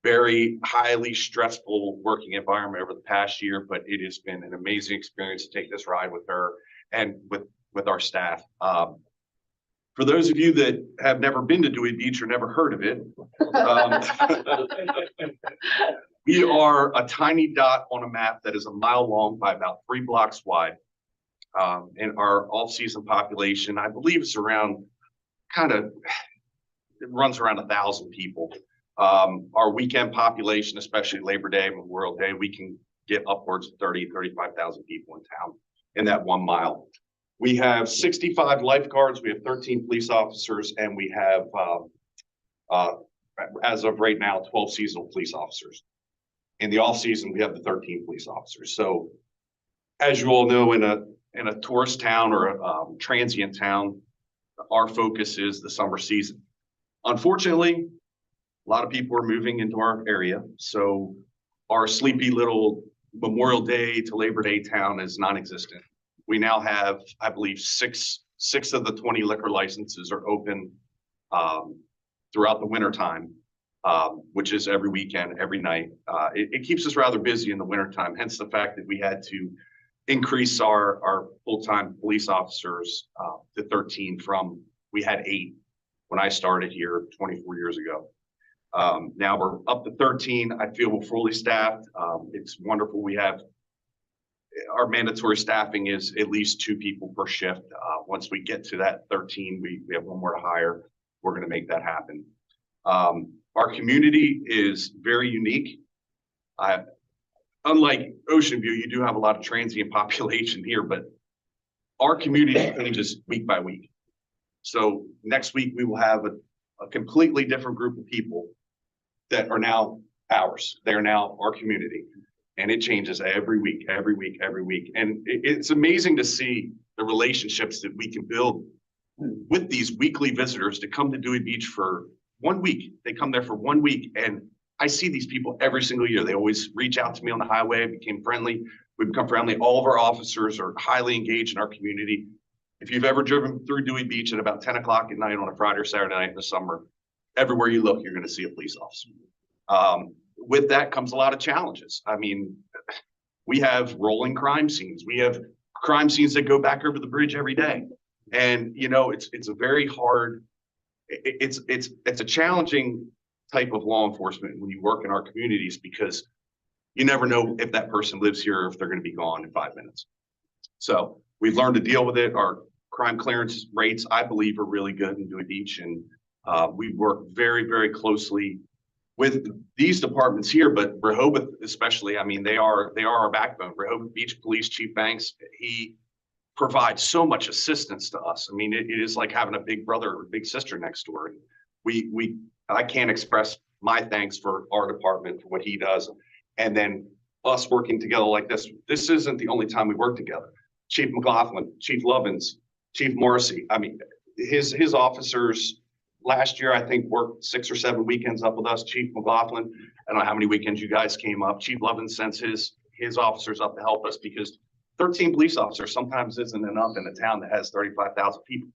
Speaker 5: very highly stressful working environment over the past year, but it has been an amazing experience to take this ride with her and with our staff. For those of you that have never been to Dewey Beach or never heard of it, we are a tiny dot on a map that is a mile long by about 3 blocks wide. And our off-season population, I believe, is around it runs around 1,000 people. Our weekend population, especially Labor Day, Memorial Day, we can get upwards of 35,000 people in town in that 1 mile. We have 65 lifeguards, we have 13 police officers, and we have, as of right now, 12 seasonal police officers. In the off season, we have the 13 police officers. So as you all know, in a tourist town or a transient town, our focus is the summer season. Unfortunately, a lot of people are moving into our area. So our sleepy little Memorial Day to Labor Day town is non-existent. We now have, I believe, six of the 20 liquor licenses are open throughout the winter time, which is every weekend, every night. It keeps us rather busy in the wintertime, hence the fact that we had to increase our full-time police officers to 13 from, we had 8 when I started here 24 years ago. Now we're up to 13. I feel we're fully staffed. It's wonderful. We have, our mandatory staffing is at least 2 people per shift. Once we get to that 13, we have 1 more to hire. We're going to make that happen. Our community is very unique. Unlike Ocean View, you do have a lot of transient population here, but our community changes week by week. So next week we will have a completely different group of people that are now ours. They are now our community. And it changes every week, every week, every week. And it's amazing to see the relationships that we can build with these weekly visitors to come to Dewey Beach for 1 week. They come there for 1 week, and I see these people every single year. They always reach out to me on the highway, became friendly. We become friendly. All of our officers are highly engaged in our community. If you've ever driven through Dewey Beach at about 10 o'clock at night on a Friday or Saturday night in the summer, everywhere you look, you're going to see a police officer. With that comes a lot of challenges. I mean, we have rolling crime scenes. We have crime scenes that go back over the bridge every day. And, you know, it's a very hard, it's a challenging type of law enforcement when you work in our communities, because you never know if that person lives here or if they're going to be gone in 5 minutes. So we've learned to deal with it. Our crime clearance rates, I believe, are really good in Dewey Beach. And we work very, very closely with these departments here, but Rehoboth especially. I mean, they are our backbone. Rehoboth Beach Police Chief Banks, he provides so much assistance to us. I mean, it is like having a big brother or big sister next door. I can't express my thanks for our department for what he does. And then us working together like this. This isn't the only time we work together. Chief McLaughlin, Chief Lovins, Chief Morrissey. I mean, his officers last year, I think, worked 6 or 7 weekends up with us. Chief McLaughlin, I don't know how many weekends you guys came up. Chief Lovins sends his officers up to help us, because 13 police officers sometimes isn't enough in a town that has 35,000 people.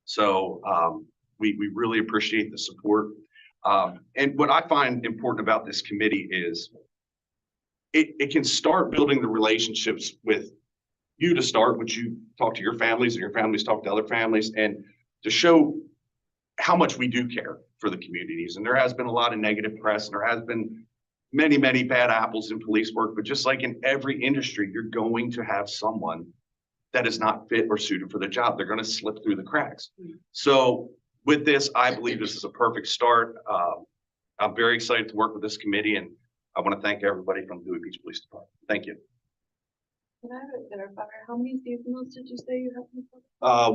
Speaker 5: So we really appreciate the support. And what I find important about this committee is it can start building the relationships with you to start, which you talk to your families and your families talk to other families, and to show how much we do care for the communities. And there has been a lot of negative press, and there has been many, many bad apples in police work, but just like in every industry, you're going to have someone that is not fit or suited for the job. They're going to slip through the cracks. So with this, I believe this is a perfect start. I'm very excited to work with this committee, and I want to thank everybody from the Dewey Beach Police Department. Thank you.
Speaker 2: Can I verify, how many seasonals did you say you have?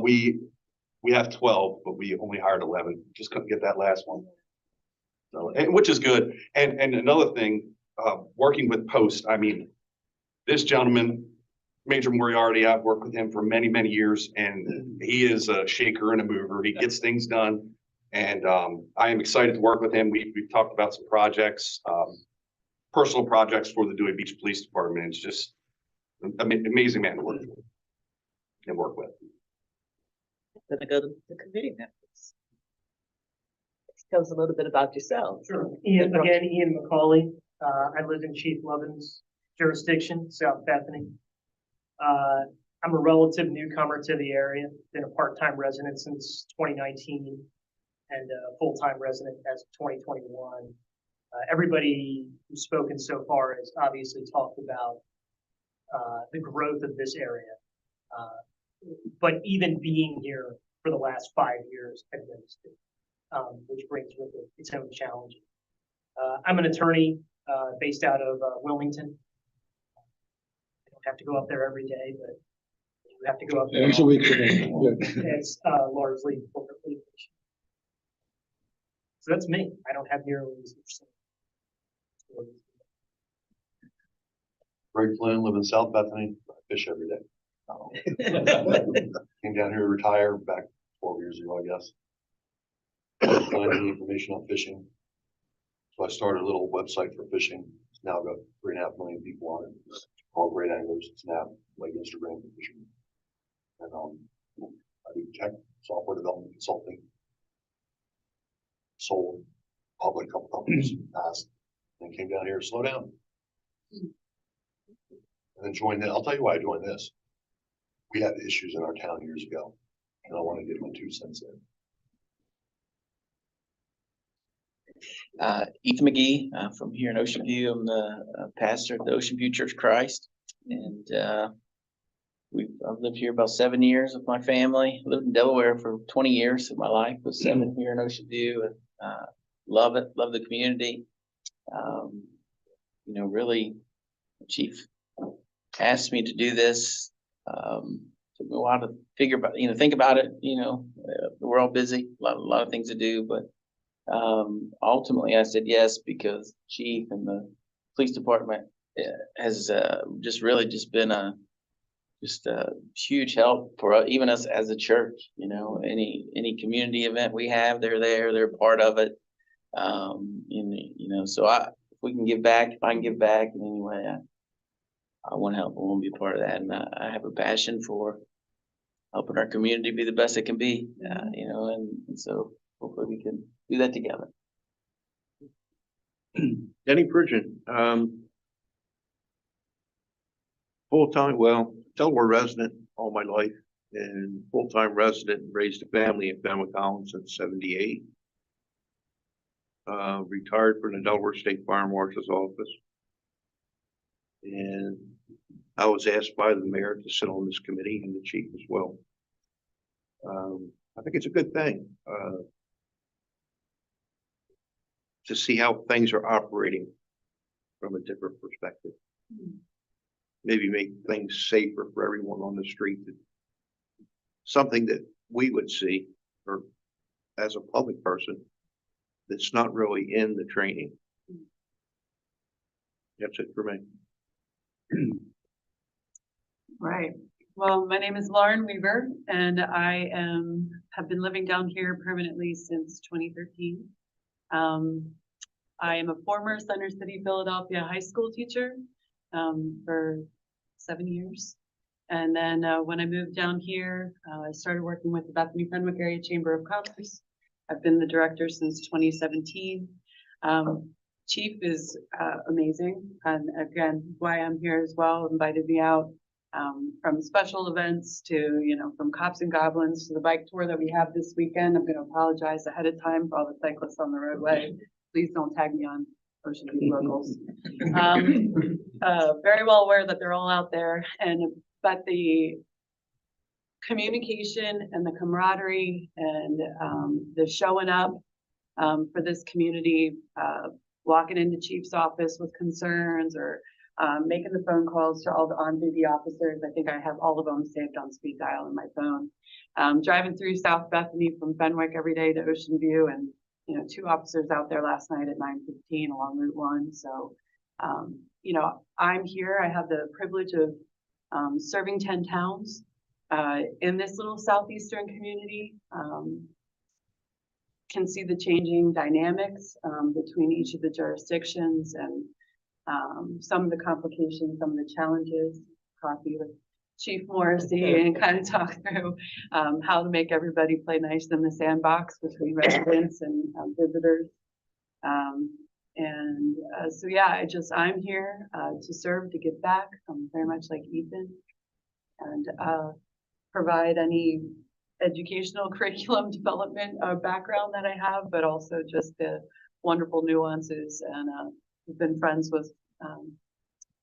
Speaker 5: We have 12, but we only hired 11. Just couldn't get that last one. So, which is good. And another thing, working with Post, I mean, this gentleman, Major Moriarty, I've worked with him for many, many years, and he is a shaker and a mover. He gets things done, and I am excited to work with him. We've talked about some projects. personal projects for the Dewey Beach Police Department. It's just an amazing man to work for and work with.
Speaker 1: Gonna go to the committee members. Tell us a little bit about yourself.
Speaker 7: Sure. Ian McCauley. I live in Chief Lovin's jurisdiction, South Bethany. I'm a relative newcomer to the area, been a part-time resident since 2019 and a full-time resident as of 2021. Everybody who's spoken so far has obviously talked about the growth of this area. But even being here for the last 5 years, I've noticed it, which brings with it its own challenges. I'm an attorney based out of Wilmington. I don't have to go up there every day, but you have to go up there.
Speaker 8: Once a week for me. Yeah.
Speaker 7: It's largely corporate litigation. So that's me. I don't have nearly as much.
Speaker 13: Greg Flynn, live in South Bethany, I fish every day. Came down here to retire back 12 years ago, I guess. Finding information on fishing. So I started a little website for fishing. It's now got 3.5 million people on it. It's called Great Anglers. It's an app like Instagram for fishing. And I do tech software development consulting. Sold public couple companies in the past, and came down here to slow down. And then joined I'll tell you why I joined this. We had issues in our town years ago, and I want to get my 2 cents in.
Speaker 14: Ethan McGee, from here in Ocean View. I'm the pastor of the Ocean View Church of Christ, and I've lived here about 7 years with my family. Lived in Delaware for 20 years of my life, but 7 here in Ocean View, and love it. Love the community. You know, really, Chief asked me to do this. Took me a while to figure about, think about it. We're all busy, a lot of things to do, but ultimately I said yes because Chief and the police department has just been a huge help for even us as a church. Any community event we have, they're there, they're part of it. So if we can give back, if I can give back in any way, I want to help. I want to be a part of that, and I have a passion for helping our community be the best it can be. And so hopefully we can do that together.
Speaker 3: Denny Pridgeon, full-time, Delaware resident all my life, and full-time resident, raised a family in Fenwick Collins since '78. Retired from the Delaware State Fire Marshal's office. And I was asked by the mayor to sit on this committee and the chief as well. I think it's a good thing to see how things are operating from a different perspective. Maybe make things safer for everyone on the street. Something that we would see, or as a public person, that's not really in the training. That's it for me.
Speaker 2: Right. Well, my name is Lauren Weaver, and I have been living down here permanently since 2013. I am a former Center City, Philadelphia high school teacher for 7 years. And then when I moved down here, I started working with the Bethany Fenwick Area Chamber of Commerce. I've been the director since 2017. Chief is amazing, and again, why I'm here as well, invited me out from special events to, from Cops and Goblins to the bike tour that we have this weekend. I'm going to apologize ahead of time for all the cyclists on the roadway. Please don't tag me on Ocean View locals. Very well aware that they're all out there, but the communication and the camaraderie and the showing up for this community, walking into Chief's office with concerns or making the phone calls to all the on-duty officers. I think I have all of them saved on speed dial in my phone. Driving through South Bethany from Fenwick every day to Ocean View, and 2 officers out there last night at 9:15 along Route 1. So, I'm here. I have the privilege of serving 10 towns in this little southeastern community. Can see the changing dynamics between each of the jurisdictions, and some of the complications, some of the challenges, coffee with Chief Morrissey and kind of talk through how to make everybody play nice in the sandbox between residents and visitors. So yeah, I'm here to serve, to give back, very much like Ethan, and provide any educational curriculum development background that I have, but also just the wonderful nuances. And I've been friends with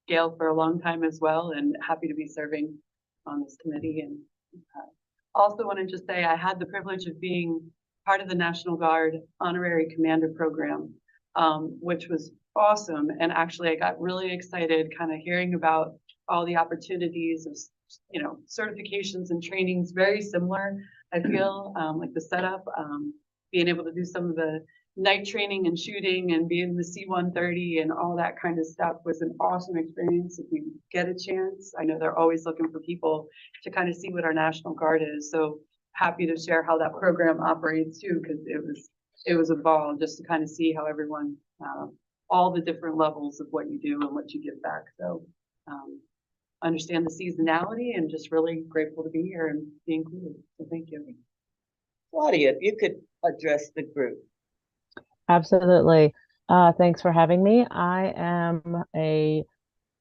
Speaker 2: Gail for a long time as well, and happy to be serving on this committee. And also want to just say I had the privilege of being part of the National Guard Honorary Commander Program, which was awesome. And actually I got really excited kind of hearing about all the opportunities of, you know, certifications and trainings, very similar. I feel like the setup, being able to do some of the night training and shooting and be in the C-130 and all that kind of stuff was an awesome experience. If you get a chance, I know they're always looking for people to kind of see what our National Guard is. So happy to share how that program operates too, because it was a ball just to kind of see how everyone, all the different levels of what you do and what you give back. So understand the seasonality and just really grateful to be here and be included. So thank you.
Speaker 1: Claudia, if you could address the group.
Speaker 10: Absolutely. Thanks for having me. I am a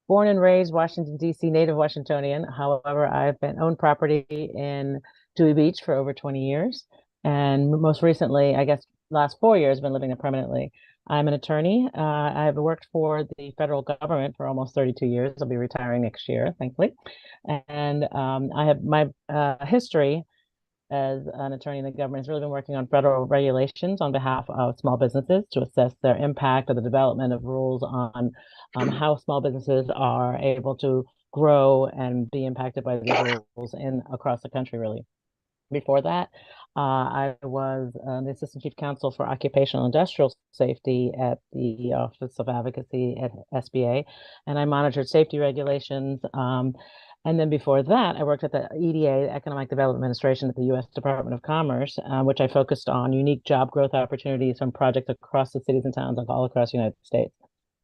Speaker 10: born and raised Washington, D.C. native Washingtonian. However, I've been owned property in Dewey Beach for over 20 years. And most recently, I guess last 4 years, been living there permanently. I'm an attorney. I've worked for the federal government for almost 32 years. I'll be retiring next year, thankfully. And I have my history as an attorney in the government has really been working on federal regulations on behalf of small businesses to assess their impact of the development of rules on how small businesses are able to grow and be impacted by these rules across the country, really. Before that, I was the Assistant Chief Counsel for Occupational Industrial Safety at the Office of Advocacy at SBA, and I monitored safety regulations. And then before that, I worked at the EDA, Economic Development Administration at the U.S. Department of Commerce, which I focused on unique job growth opportunities from projects across the cities and towns all across the United States.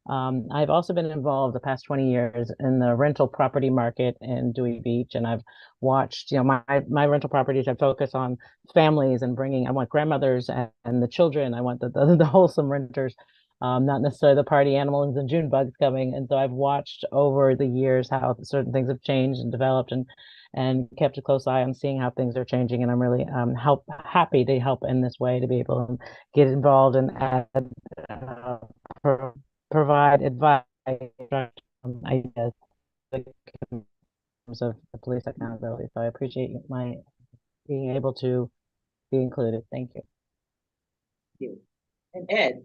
Speaker 10: I've also been involved the past 20 years in the rental property market in Dewey Beach, and I've watched, you know, my rental properties have focused on families and bringing, I want grandmothers and the children, I want the wholesome renters, not necessarily the party animals and June bugs coming. And so I've watched over the years how certain things have changed and developed and kept a close eye on seeing how things are changing. And I'm really happy to help in this way to be able to get involved and provide advice, ideas in terms of the police accountability. So I appreciate my being able to be included. Thank you.
Speaker 1: Thank you. And Ed.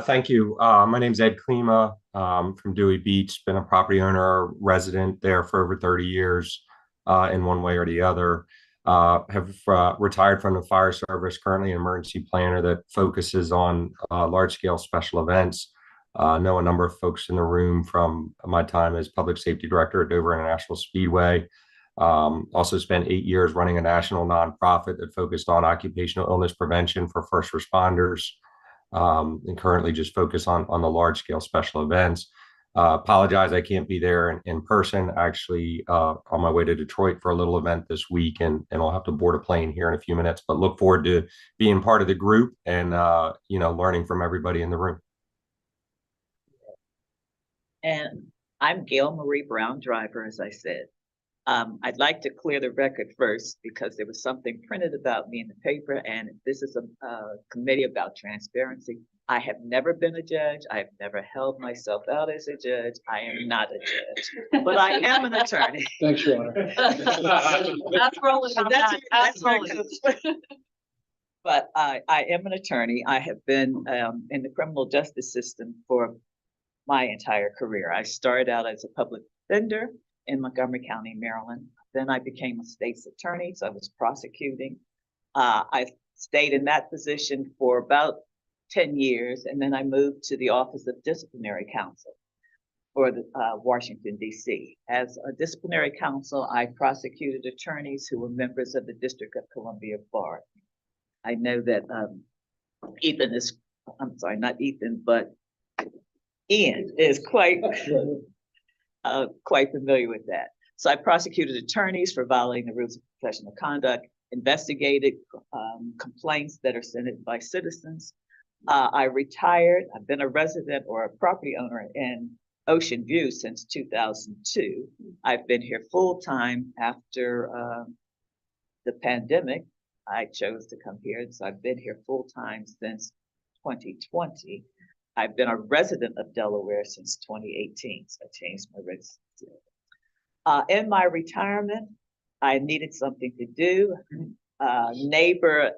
Speaker 11: Thank you. My name's Ed Klima, from Dewey Beach, been a property owner, resident there for over 30 years, in one way or the other. Have retired from the fire service, currently an emergency planner that focuses on large scale special events. Know a number of folks in the room from my time as public safety director at Dover International Speedway. Also spent 8 years running a national nonprofit that focused on occupational illness prevention for first responders. And currently just focus on the large scale special events. Apologize, I can't be there in person. Actually, on my way to Detroit for a little event this week, and I'll have to board a plane here in a few minutes. But look forward to being part of the group and learning from everybody in the room.
Speaker 1: And I'm Gail Marie Brown, driver, as I said. I'd like to clear the record first because there was something printed about me in the paper, and this is a committee about transparency. I have never been a judge. I have never held myself out as a judge. I am not a judge, but I am an attorney.
Speaker 8: Thanks, Your Honor.
Speaker 2: That's rolling on that. That's rolling.
Speaker 1: But I am an attorney. I have been in the criminal justice system for my entire career. I started out as a public defender in Montgomery County, Maryland. Then I became a state's attorney, so I was prosecuting. I stayed in that position for about 10 years, and then I moved to the Office of Disciplinary Counsel for the, Washington, D.C. As a disciplinary counsel, I prosecuted attorneys who were members of the District of Columbia Bar. I know that Ethan is, I'm sorry, not Ethan, but Ian is quite quite familiar with that. So I prosecuted attorneys for violating the rules of professional conduct, investigated complaints that are sent in by citizens. I retired. I've been a resident or a property owner in Ocean View since 2002. I've been here full time after the pandemic. I chose to come here, so I've been here full time since 2020. I've been a resident of Delaware since 2018, so I changed my residency. In my retirement, I needed something to do. Neighbor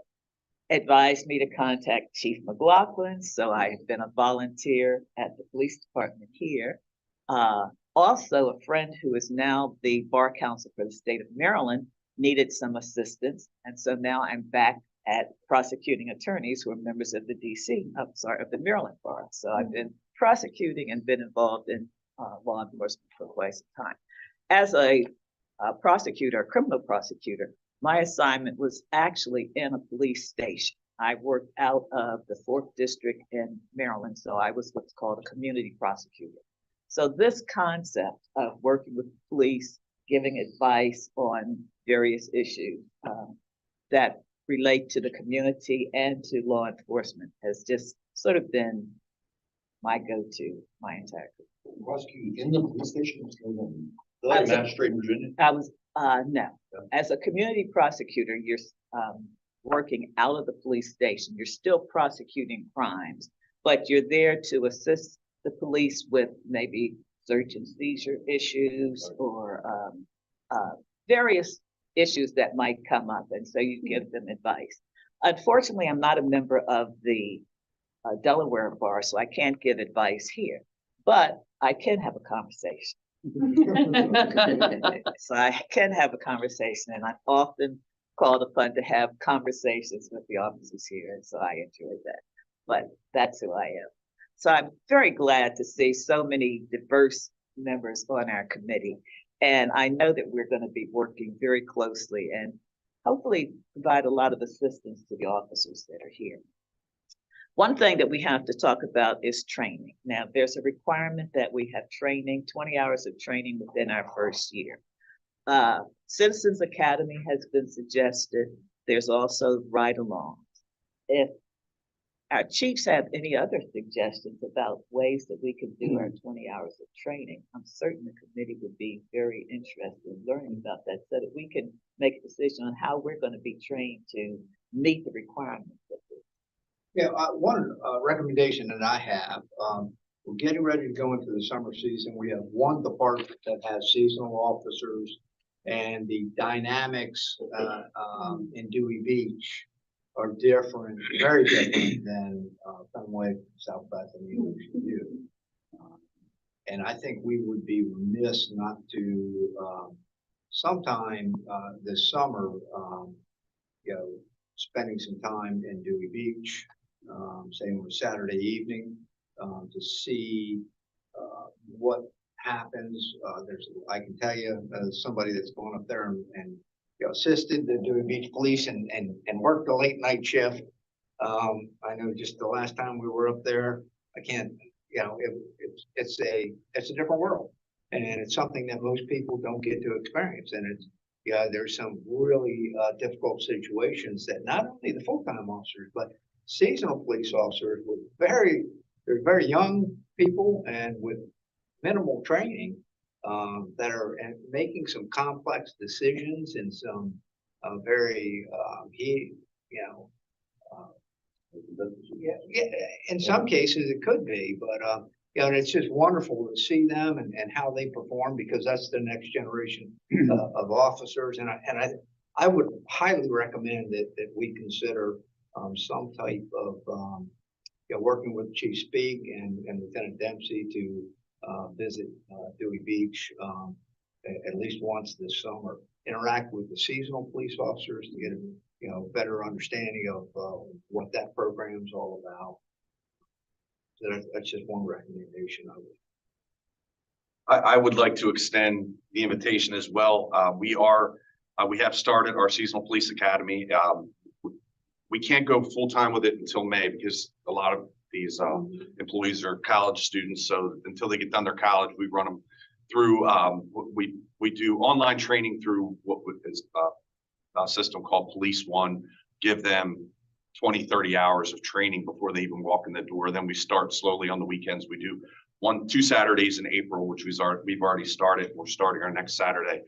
Speaker 1: advised me to contact Chief McLaughlin, so I've been a volunteer at the police department here. Also, a friend who is now the bar counsel for the state of Maryland needed some assistance, and so now I'm back at prosecuting attorneys who are members of the of the Maryland bar. So I've been prosecuting and been involved in law enforcement for quite some time. As a prosecutor, a criminal prosecutor, my assignment was actually in a police station. I worked out of the 4th District in Maryland, so I was what's called a community prosecutor. So this concept of working with police, giving advice on various issues that relate to the community and to law enforcement has just sort of been my go-to my entire career.
Speaker 13: Prosecuting in the police station?
Speaker 1: I was a-
Speaker 13: Magistrate in Virginia?
Speaker 1: I was, no, as a community prosecutor, you're working out of the police station. You're still prosecuting crimes, but you're there to assist the police with maybe search and seizure issues or various issues that might come up. And so you give them advice. Unfortunately, I'm not a member of the Delaware bar, so I can't give advice here, but I can have a conversation. So I can have a conversation, and I'm often called upon to have conversations with the officers here, and so I enjoy that. But that's who I am. So I'm very glad to see so many diverse members on our committee, and I know that we're going to be working very closely and hopefully provide a lot of assistance to the officers that are here. One thing that we have to talk about is training. Now, there's a requirement that we have training, 20 hours of training within our first year. Citizens Academy has been suggested. There's also ride-alongs. If our chiefs have any other suggestions about ways that we can do our 20 hours of training, I'm certain the committee would be very interested in learning about that so that we can make a decision on how we're going to be trained to meet the requirements of this.
Speaker 4: Yeah, one recommendation that I have, we're getting ready to go into the summer season. We have one department that has seasonal officers, and the dynamics in Dewey Beach are different, very different than Fenway, South Bethany, and Ocean View. And I think we would be remiss not to sometime this summer, spending some time in Dewey Beach, say on a Saturday evening, to see what happens. I can tell you, as somebody that's gone up there and assisted the Dewey Beach Police and worked a late night shift. I know just the last time we were up there, I can't, it's a different world, and it's something that most people don't get to experience. And it's, there's some really difficult situations that not only the full-time officers, but seasonal police officers with they're very young people and with minimal training that are making some complex decisions and some very in some cases it could be, but and it's just wonderful to see them and how they perform, because that's the next generation of officers. And I would highly recommend that we consider some type of working with Chief Speak and Lieutenant Dempsey to visit Dewey Beach at least once this summer, interact with the seasonal police officers to get a better understanding of what that program's all about. So that's just one recommendation I would.
Speaker 5: I would like to extend the invitation as well. We have started our seasonal police academy. We can't go full time with it until May because a lot of These employees are college students, so until they get done their college, we run them through, we do online training through what is a system called Police One, give them 20, 30 hours of training before they even walk in the door. Then we start slowly on the weekends. We do 2 Saturdays in April, which we've already started. We're starting our next Saturday.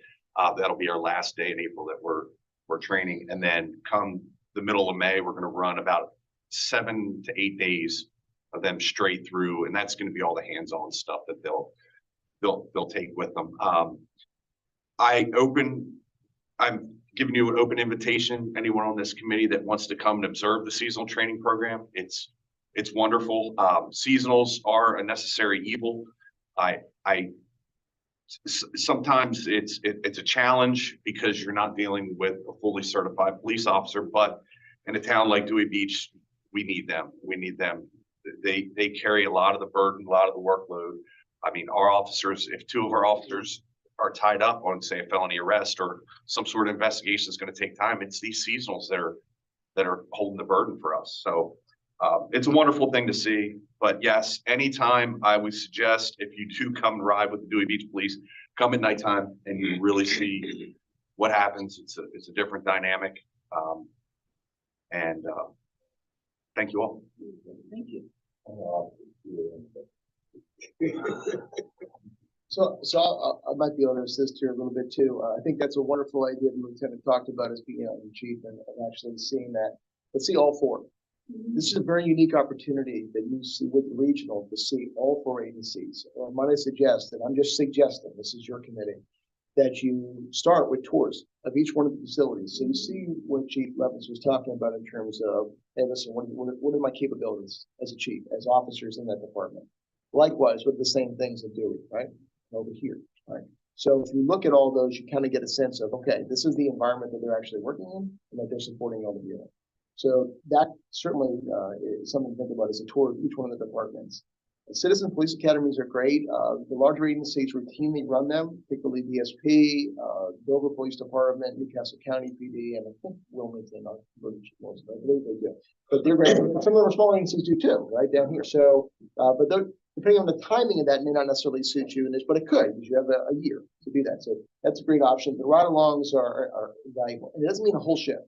Speaker 5: That'll be our last day in April that we're training. And then come the middle of May, we're going to run about 7 to 8 days of them straight through. And that's going to be all the hands-on stuff that they'll take with them. I'm giving you an open invitation. Anyone on this committee that wants to come and observe the seasonal training program, it's wonderful. Seasonals are a necessary evil. Sometimes it's a challenge because you're not dealing with a fully certified police officer, but in a town like Dewey Beach, we need them. We need them. They carry a lot of the burden, a lot of the workload. I mean, our officers, if 2 of our officers are tied up on, say, a felony arrest or some sort of investigation is going to take time, it's these seasonals that are holding the burden for us. So it's a wonderful thing to see. But yes, anytime I would suggest if you do come and ride with the Dewey Beach Police, come at nighttime and you really see what happens. It's a different dynamic. Thank you all.
Speaker 1: Thank you.
Speaker 12: So I might be able to assist here a little bit too. I think that's a wonderful idea the lieutenant talked about as being out in chief and actually seeing that. Let's see all 4. This is a very unique opportunity that you see with the regional to see all 4 agencies. Might I suggest, and I'm just suggesting, this is your committee, that you start with tours of each one of the facilities. So you see what Chief Levins was talking about in terms of, hey, listen, what are my capabilities as a chief, as officers in that department? Likewise, with the same things in Dewey, right? Over here, right? So if you look at all those, you kind of get a sense of, okay, this is the environment that they're actually working in and that they're supporting all of you. So that certainly is something to think about as a tour of each one of the departments. The citizen police academies are great. The larger agencies routinely run them, particularly DSP, Dover Police Department, Newcastle County PD, and I think Wilmington, I believe they do. But they're great. Some of the small agencies do too, right down here. So, but depending on the timing of that, may not necessarily suit you in this, but it could, because you have a year to do that. So that's a great option. The ride-alongs are valuable, and it doesn't mean a whole shift.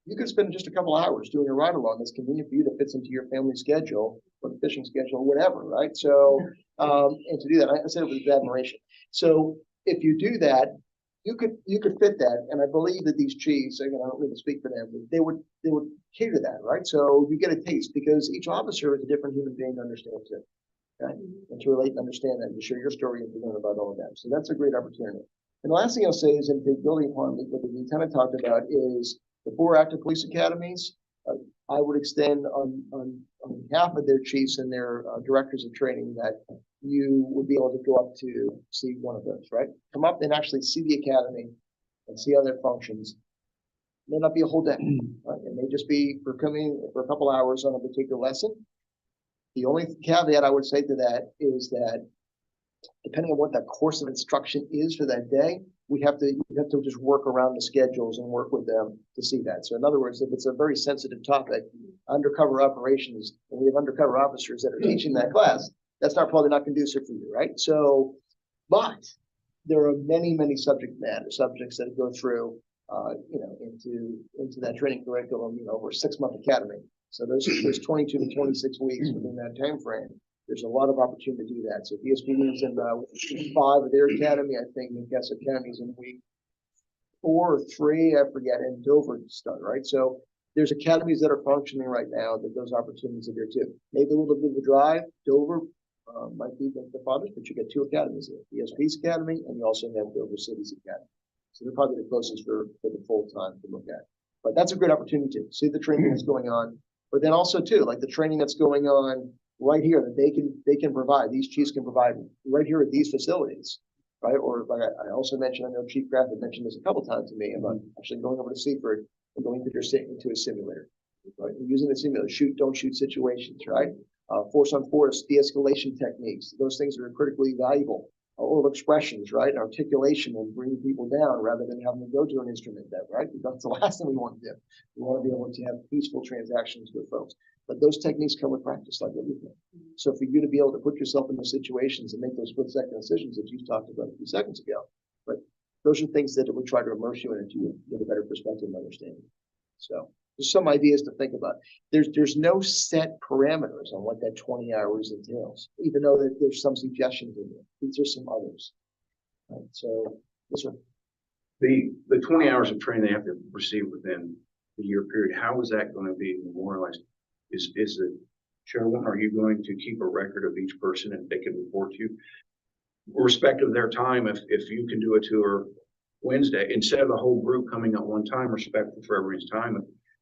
Speaker 12: You could spend just a couple hours doing a ride along that's convenient for you that fits into your family schedule or the fishing schedule or whatever, right? So, and to do that, I said it with admiration. So if you do that, you could fit that. And I believe that these chiefs, again, I don't really speak for them, but they would cater that, right? So you get a taste because each officer is a different human being to understand too. Okay? And to relate and understand that and to share your story and to learn about all of that. So that's a great opportunity. And the last thing I'll say is in building upon what the lieutenant talked about is the 4 active police academies. I would extend on behalf of their chiefs and their directors of training that you would be able to go up to see one of those, right? Come up and actually see the academy and see how that functions. It may not be a whole day, right? It may just be for coming for a couple hours on a particular lesson. The only caveat I would say to that is that depending on what that course of instruction is for that day, we have to just work around the schedules and work with them to see that. So in other words, if it's a very sensitive topic, undercover operations, and we have undercover officers that are teaching that class, that's probably not conducive for you, right? So, but there are many subsubjects that go through, into that training curriculum, over a 6-month academy. So there's 22 to 26 weeks within that time frame. There's a lot of opportunity to do that. So DSPD is in week 5 of their academy. I think Newcastle County is in week 4 or 3, I forget, and Dover start, right? So there's academies that are functioning right now that those opportunities are there too. Maybe a little bit of a drive. Dover might be the farthest, but you get 2 academies there. DSP's Academy, and you also have Dover City's Academy. So they're probably the closest for the full time to look at. But that's a great opportunity to see the training that's going on. But then also too, like the training that's going on right here that they can provide, these chiefs can provide right here at these facilities, right? Or like I also mentioned, I know Chief Graff had mentioned this a couple times to me about actually going over to Seaford and going into a simulator, right? And using the simulator, shoot, don't shoot situations, right? Force on force, de-escalation techniques. Those things are critically valuable oral expressions, right? Articulation and bringing people down rather than having to go to an instrument that, right? Because that's the last thing we want to do. We want to be able to have peaceful transactions with folks. But those techniques come with practice, like everything. So for you to be able to put yourself in those situations and make those split-second decisions that you talked about a few seconds ago, but those are things that we try to immerse you in to get a better perspective and understanding. So there's some ideas to think about. There's no set parameters on what that 20 hours entails, even though there's some suggestions in there. These are some others. Right, so this one.
Speaker 3: The 20 hours of training they have to receive within the year period, how is that going to be memorialized? Is the chairwoman, are you going to keep a record of each person and they can report to you? Respective of their time, if you can do a tour Wednesday, instead of the whole group coming at one time, respectful for everybody's time.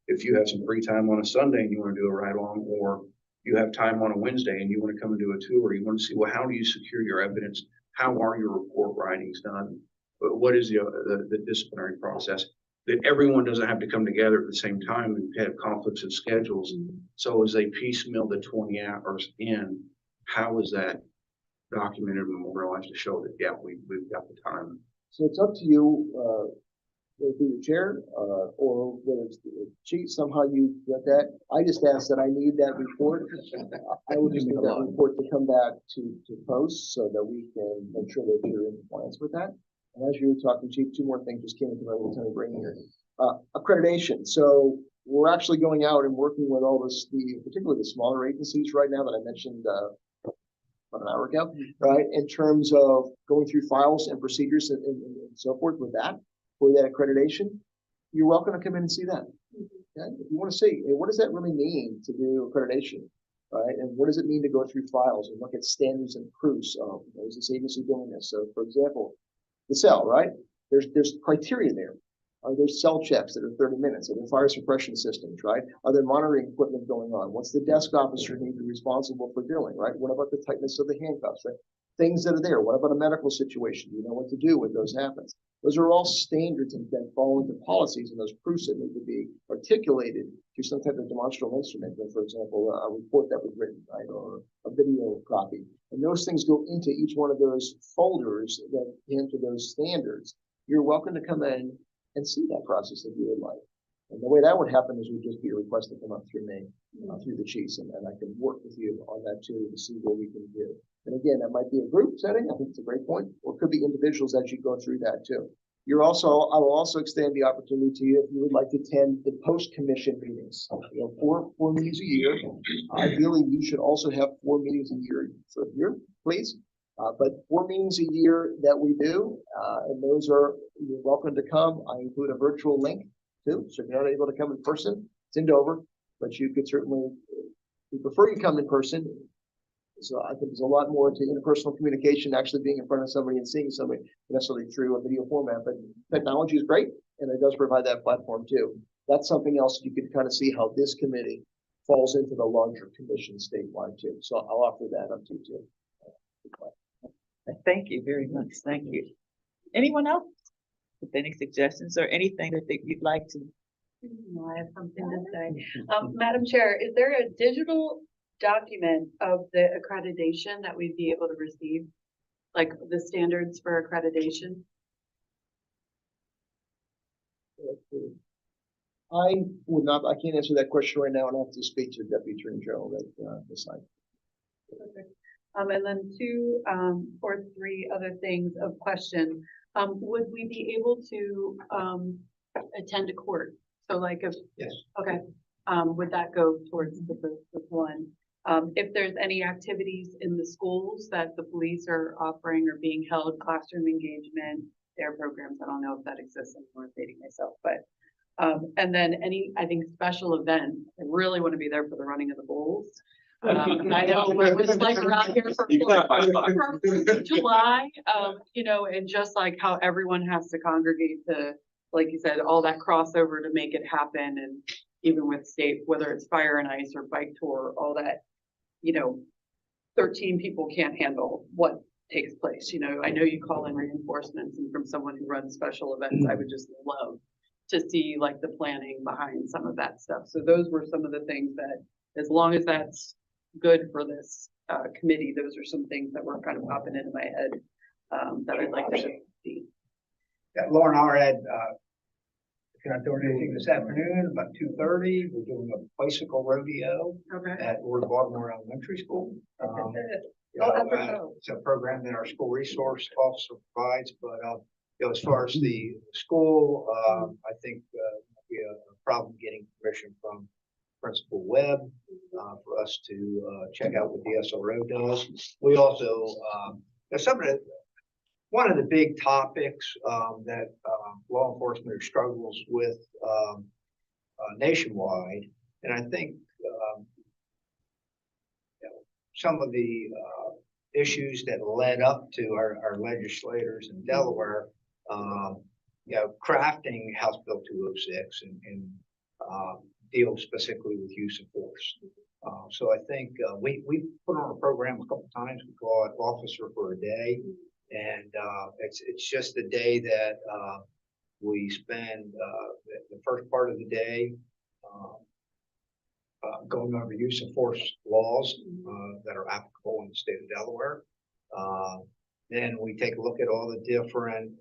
Speaker 3: If you have some free time on a Sunday and you want to do a ride along, or you have time on a Wednesday and you want to come and do a tour, you want to see, well, how do you secure your evidence? How are your report writings done? What is the disciplinary process? That everyone doesn't have to come together at the same time and have conflicts of schedules. So as they piecemeal the 20 hours in, how is that documented and memorialized to show that, yeah, we've got the time?
Speaker 12: So it's up to you, whether through your chair, or whether it's the chief, somehow you get that. I just asked that I need that report. I would just need that report to come back to post so that we can make sure that you're in compliance with that. And as you were talking, Chief, two more things just came into my little tiny brain here. Accreditation. So we're actually going out and working with all this, particularly the smaller agencies right now that I mentioned about an hour ago, right? In terms of going through files and procedures and so forth with that, for that accreditation, you're welcome to come in and see that. Okay? If you want to see, hey, what does that really mean to do accreditation, right? And what does it mean to go through files and look at standards and proofs of, is this agency doing this? So for example, the cell, right? There's criteria there. Are there cell checks that are 30 minutes? Are there fire suppression systems, right? Are there monitoring equipment going on? What's the desk officer need to be responsible for doing, right? What about the tightness of the handcuffs, right? Things that are there. What about a medical situation? You know what to do when those happens. Those are all standards and then fall into policies and those proofs that need to be articulated through some type of demonstrable instrument. For example, a report that was written, right? Or a video copy. And those things go into each one of those folders that into those standards. You're welcome to come in and see that process if you would like. And the way that would happen is would just be a request to come up through me, through the chiefs, and I can work with you on that too to see what we can do. And again, that might be a group setting. I think it's a great point, or it could be individuals as you go through that too. I will also extend the opportunity to you if you would like to attend the post-commission meetings. You know, four meetings a year. Ideally, you should also have 4 meetings a year. So here, please. But 4 meetings a year that we do, and those are, you're welcome to come. I include a virtual link too. So if you're not able to come in person, it's in Dover, but you could certainly, we prefer you come in person. So I think there's a lot more to interpersonal communication, actually being in front of somebody and seeing somebody necessarily through a video format, but technology is great and it does provide that platform too. That's something else you could kind of see how this committee falls into the larger commission statewide too. So I'll offer that up to you too.
Speaker 1: Thank you very much. Thank you. Anyone else with any suggestions or anything that you'd like to?
Speaker 2: I have something to say. Madam Chair, is there a digital document of the accreditation that we'd be able to receive? Like the standards for accreditation?
Speaker 12: I can't answer that question right now, and I have to speak to Deputy Attorney General that decide.
Speaker 2: And then 2 or 3 other things of question. Would we be able to attend a court? So like if
Speaker 4: Yes.
Speaker 2: Okay. Would that go towards the one? If there's any activities in the schools that the police are offering or being held, classroom engagement, their programs, I don't know if that exists anymore, dating myself, but and then I think special events. I really want to be there for the running of the bulls. I know it was like around here for July, you know, and just like how everyone has to congregate to, like you said, all that crossover to make it happen. And even with state, whether it's fire and ice or bike tour, all that, you know, 13 people can't handle what takes place. You know, I know you call in reinforcements, and from someone who runs special events, I would just love to see like the planning behind some of that stuff. So those were some of the things that, as long as that's good for this committee, those are some things that were kind of popping into my head that I'd like to see.
Speaker 4: Yeah, Lauren, I had, cannot do anything this afternoon, about 2:30, we're doing a bicycle rodeo
Speaker 2: Okay.
Speaker 4: at Lord Baltimore Elementary School. You
Speaker 2: Oh,
Speaker 4: know,
Speaker 2: apropos.
Speaker 4: it's a program that our school resource officer provides, but, you know, as far as the school, I think, we have a problem getting permission from Principal Webb, for us to, check out what the SRO does. We also, there's one of the big topics, that, law enforcement struggles with, nationwide, and I think, some of the issues that led up to our legislators in Delaware, you know, crafting House Bill 206 and deal specifically with use of force. So I think we put on a program a couple times. We call it Officer for a Day, and it's just a day that we spend the first part of the day going over use of force laws that are applicable in the state of Delaware. Then we take a look at all the different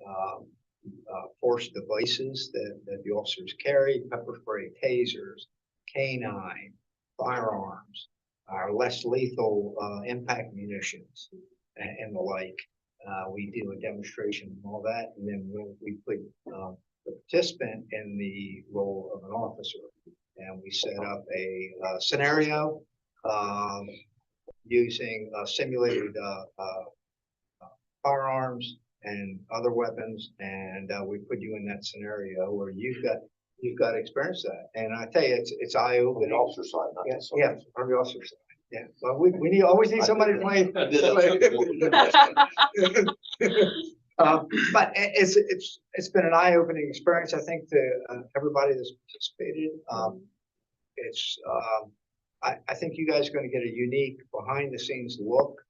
Speaker 4: force devices that the officers carry: pepper spray, tasers, canine, firearms, our less lethal impact munitions, and the like. We do a demonstration and all that, and then we put the participant in the role of an officer. And we set up a scenario using simulated firearms and other weapons, and we put you in that scenario where you've got to experience that. And I tell you, it's eye-opening.
Speaker 13: The officer side, not the side.
Speaker 4: Yeah, on the officer side. Yeah, but we always need somebody to play. But it's been an eye-opening experience, I think, to everybody that's participated. I think you guys are going to get a unique behind-the-scenes look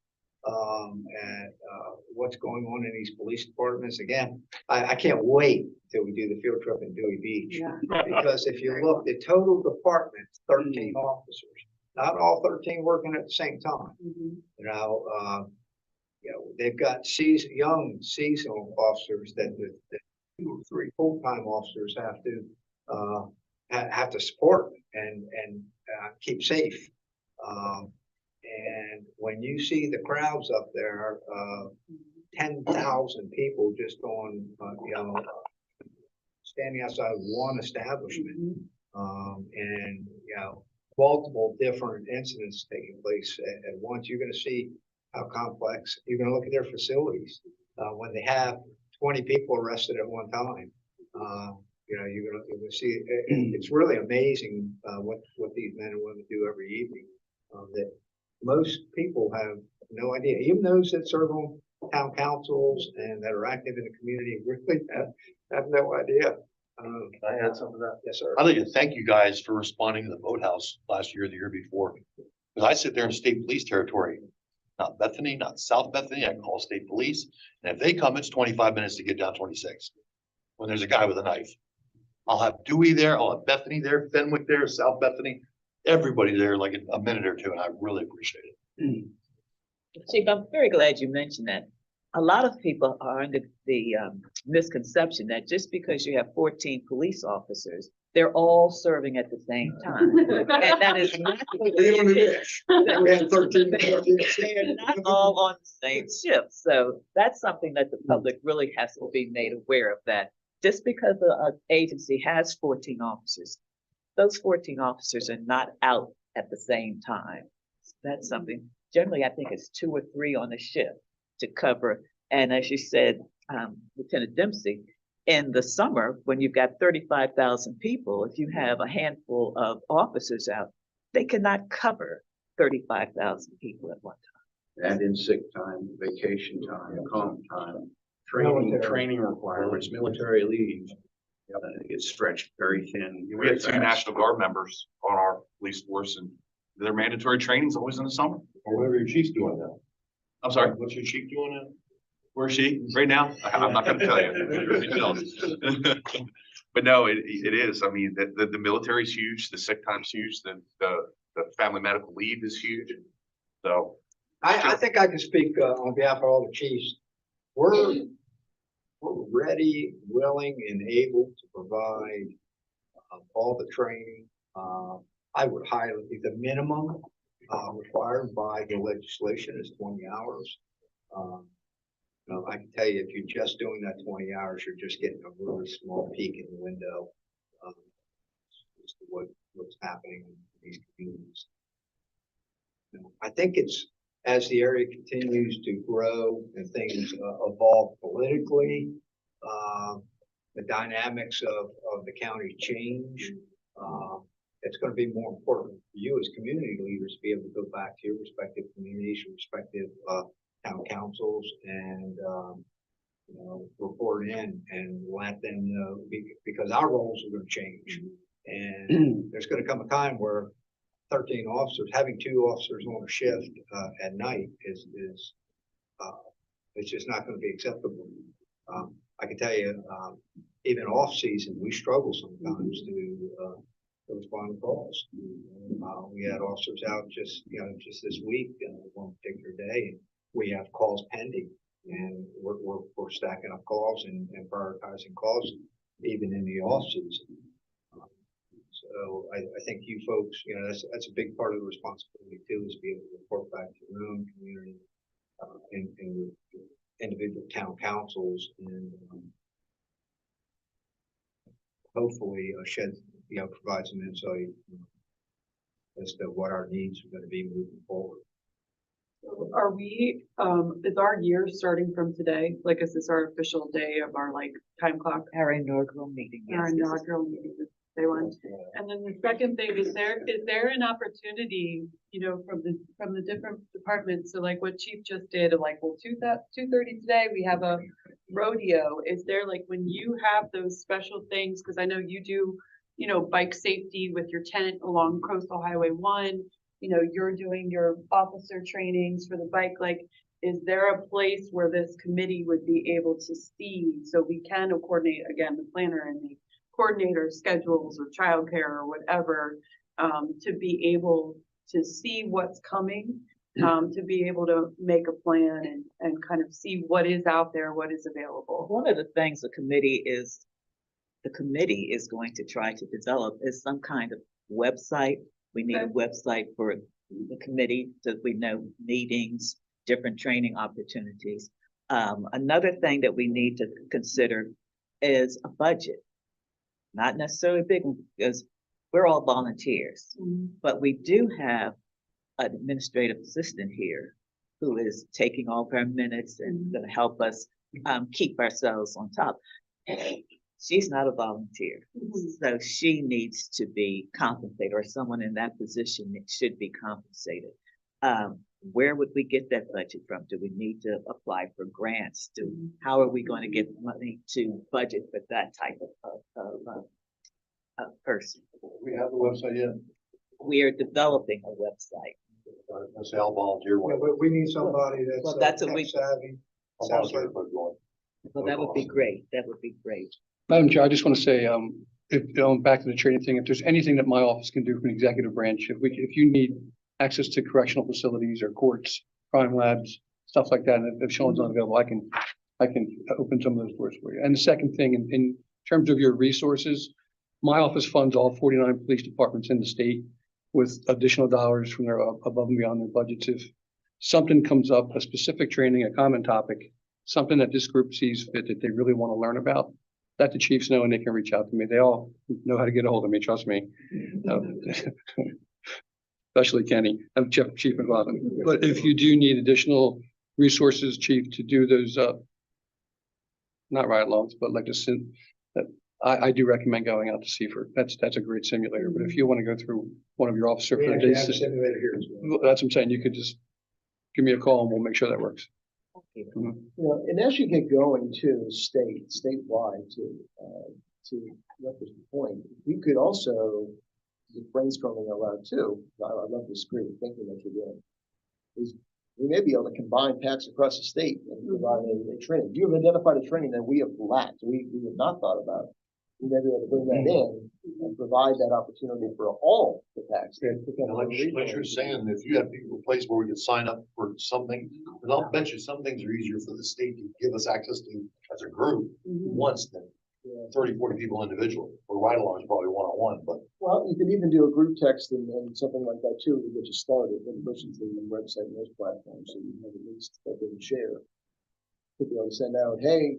Speaker 4: at what's going on in these police departments. Again, I can't wait till we do the field trip in Dewey Beach, because if you look, the total department, 13 officers, not all 13 working at the same time. You know, they've got young seasonal officers that the 2 or 3 full-time officers have to support and keep safe. And when you see the crowds up there, 10,000 people just on, you know, standing outside one establishment, and, you know, multiple different incidents taking place at once, you're going to see how complex. You're going to look at their facilities when they have 20 people arrested at one time. You know, you're going to see it's really amazing what these men and women do every evening that most people have no idea. Even those that serve on town councils and that are active in the community really have no idea.
Speaker 13: Can I add something to that?
Speaker 4: Yes, sir.
Speaker 13: I'd like to thank you guys for responding to the boathouse last year, the year before. Because I sit there in state police territory, not Bethany, not South Bethany. I call state police. And if they come, it's 25 minutes to get down 26 when there's a guy with a knife. I'll have Dewey there. I'll have Bethany there, Fenwick there, South Bethany, everybody there like a minute or two. And I really appreciate it.
Speaker 1: Chief, I'm very glad you mentioned that. A lot of people are under the misconception that just because you have 14 police officers, they're all serving at the same time. And that is not the case.
Speaker 4: We have 13.
Speaker 1: They're not all on the same shift. So that's something that the public really has to be made aware of, that just because an agency has 14 officers, those 14 officers are not out at the same time. That's something, generally, I think it's 2 or 3 on a shift to cover. And as you said, Lieutenant Dempsey, in the summer, when you've got 35,000 people, if you have a handful of officers out, they cannot cover 35,000 people at one time.
Speaker 3: Add in sick time, vacation time, comp time, training requirements, military leave. It's stretched very thin.
Speaker 5: We have 2 National Guard members on our police force, and their mandatory training is always in the summer.
Speaker 13: Or whatever your chief's doing now.
Speaker 5: I'm sorry,
Speaker 13: What's your chief doing now?
Speaker 5: where's she right now? I'm not going to tell you. But no, it is. I mean, the military is huge. The sick time's huge. The family medical leave is huge. So
Speaker 4: I think I can speak on behalf of all the chiefs. we're ready, willing, and able to provide all the training. I would highly, the minimum required by the legislation is 20 hours. I can tell you, if you're just doing that 20 hours, you're just getting a really small peek in the window as to what's happening in these communities. I think it's as the area continues to grow and things evolve politically, the dynamics of the county change. It's going to be more important for you as community leaders to be able to go back to your respective communities, your respective town councils, and report in and let them know, because our roles are going to change, and there's going to come a time where 13 officers, having 2 officers on a shift at night is it's just not going to be acceptable. I can tell you, even off season, we struggle sometimes to respond to calls. We had officers out just this week, one particular day, and we have calls pending, and we're stacking up calls and prioritizing calls even in the off season. So I think you folks, that's a big part of the responsibility too, is to be able to report back to your own community and individual town councils, and hopefully provide some insight as to what our needs are going to be moving forward.
Speaker 2: Are we, is our year starting from today? Like, is this our official day of our time clock?
Speaker 1: Our inaugural meeting.
Speaker 2: Our
Speaker 1: Yes,
Speaker 2: inaugural meeting is day one. And then the second thing, is there an opportunity, from the different departments? So like what Chief just did, 2:30 today, we have a rodeo. Is there when you have those special things, because I know you do, bike safety with your tent along Coastal Highway 1, you're doing your officer trainings for the bike, is there a place where this committee would be able to see, so we can coordinate, again, the planner and the coordinator schedules or childcare or whatever, to be able to see what's coming, to be able to make a plan and kind of see what is out there, what is available?
Speaker 1: One of the things the committee is going to try to develop is some kind of website. We need a website for the committee so we know meetings, different training opportunities. Another thing that we need to consider is a budget. Not necessarily big, because we're all volunteers, but we do have an administrative assistant here who is taking all of our minutes and going to help us keep ourselves on top. She's not a volunteer, so she needs to be compensated, or someone in that position should be compensated. Where would we get that budget from? Do we need to apply for grants? How are we going to get money to budget for that type of person?
Speaker 13: We have the website yet?
Speaker 1: We are developing a website.
Speaker 13: I say I'll volunteer.
Speaker 4: We need somebody that's
Speaker 1: Well, that's what
Speaker 4: tech
Speaker 1: we.
Speaker 4: savvy.
Speaker 13: I'll volunteer if I'm going.
Speaker 1: Well, that would be great. That would be great.
Speaker 8: Madam Chair, I just want to say, back to the training thing, if there's anything that my office can do from the executive branch, if you need access to correctional facilities or courts, crime labs, stuff like that, and if Sean's not available, I can open some of those doors for you. And the second thing, in terms of your resources, my office funds all 49 police departments in the state with additional dollars from their above and beyond their budgets. If something comes up, a specific training, a common topic, something that this group sees fit that they really want to learn about, let the chiefs know and they can reach out to me. They all know how to get a hold of me, trust me. Especially Kenny, I'm Chief McLaughlin. But if you do need additional resources, Chief, to do those, not ride-alongs, but I do recommend going out to Seaford. That's a great simulator. But if you want to go through one of your officer for the day,
Speaker 4: Simulator here as well.
Speaker 8: that's what I'm saying. You could just give me a call and we'll make sure that works.
Speaker 12: And as you get going to statewide to Rucker's point, we could also, brainstorming aloud too, I love this creative thinking that you're doing, is we may be able to combine PACs across the state and provide a training. You have identified a training that we have lacked, we have not thought about. We may be able to bring that in and provide that opportunity for all the PACs.
Speaker 13: Like you're saying, if you have people a place where we could sign up for something, But I'll bet you some things are easier for the state to give us access to as a group once than 30, 40 people individually. Or ride-along is probably one-on-one, but
Speaker 12: Well, you could even do a group text and something like that too, to get you started, in addition to the website and those platforms, so you have at least that they can share. Could be able to send out, hey,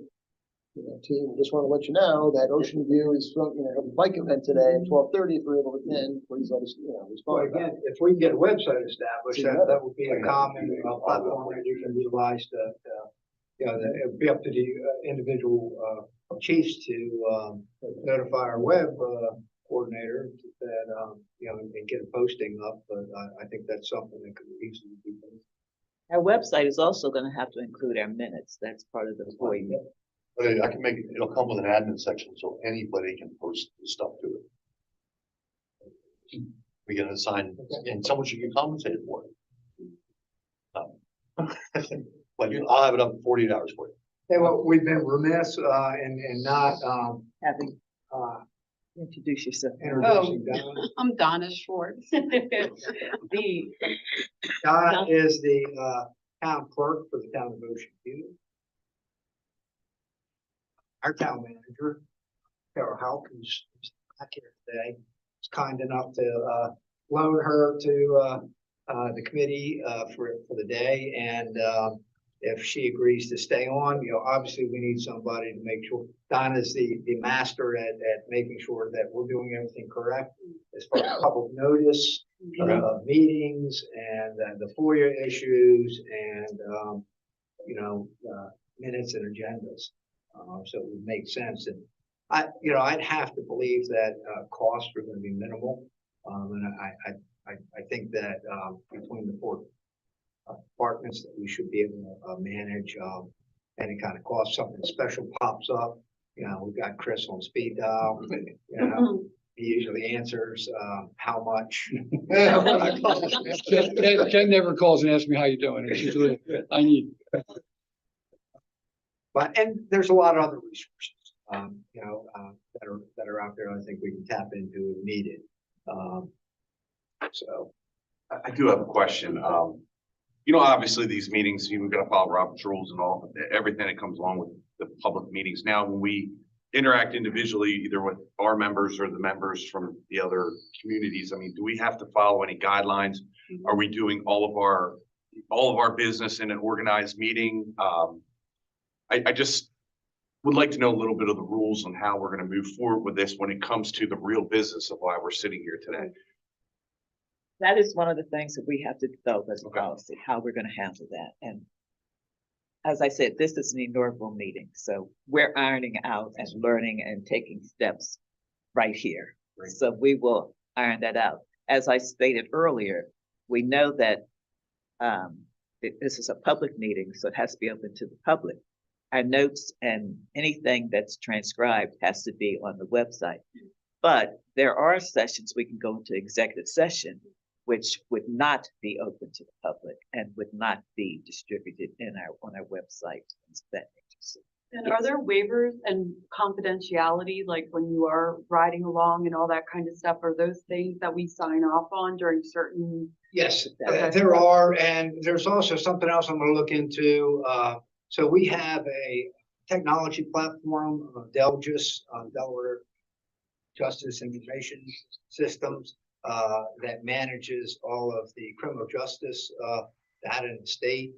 Speaker 12: team, just want to let you know that Ocean View is, have a bike event today at 12:30. If you're able to attend, please let us, respond.
Speaker 4: Well, again, if we can get a website established, that would be a common platform that you can utilize to, it would be up to the individual chiefs to notify our web coordinator that, and get a posting up, but I think that's something that could easily be done.
Speaker 1: Our website is also gonna have to include our minutes. That's part of the appointment.
Speaker 13: but I can make it, it'll come with an admin section, so anybody can post the stuff to it. We can assign, and someone should get compensated for it. But I'll have it up in 48 hours for you.
Speaker 4: Hey, well, we've been remiss in not
Speaker 1: Having, introduce yourself.
Speaker 4: introducing Donna.
Speaker 2: I'm Donna Schwartz. The
Speaker 4: Donna is the town clerk for the town of Ocean View. Our town manager, Carol Houck, who's back here today, is kind enough to loan her to the committee for the day. And if she agrees to stay on, obviously we need somebody to make sure. Donna's the master at making sure that we're doing everything correct as far as public notice, meetings, and the FOIA issues, and minutes and agendas. So it would make sense. And I'd have to believe that costs are going to be minimal. And I think that between the four departments that we should be able to manage any kind of cost. Something special pops up, we've got Chris on speed dial. He usually answers how much.
Speaker 8: Ken never calls and asks me how you're doing. It's usually, I need.
Speaker 4: And there's a lot of other resources, that are out there. I think we can tap into if needed. So
Speaker 5: I do have a question. Obviously these meetings, we've got to follow Robert's rules and all, everything that comes along with the public meetings. Now, when we interact individually, either with our members or the members from the other communities, do we have to follow any guidelines? Are we doing all of our business in an organized meeting? I just would like to know a little bit of the rules on how we're going to move forward with this when it comes to the real business of why we're sitting here today.
Speaker 1: That is one of the things that we have to develop as a policy, how we're gonna handle that. And as I said, this is an inaugural meeting, so we're ironing out and learning and taking steps right here.
Speaker 3: Right.
Speaker 1: So we will iron that out. As I stated earlier, we know that this is a public meeting, so it has to be open to the public. Our notes and anything that's transcribed has to be on the website. But there are sessions we can go into executive session, which would not be open to the public and would not be distributed on our website.
Speaker 2: And are there waivers and confidentiality, like when you are riding along and all that kind of stuff? Are those things that we sign off on during certain?
Speaker 4: yes, there are, and there's also something else I'm going to look into. So we have a technology platform, Delgis, Delaware Justice Information Systems, that manages all of the criminal justice data in the state.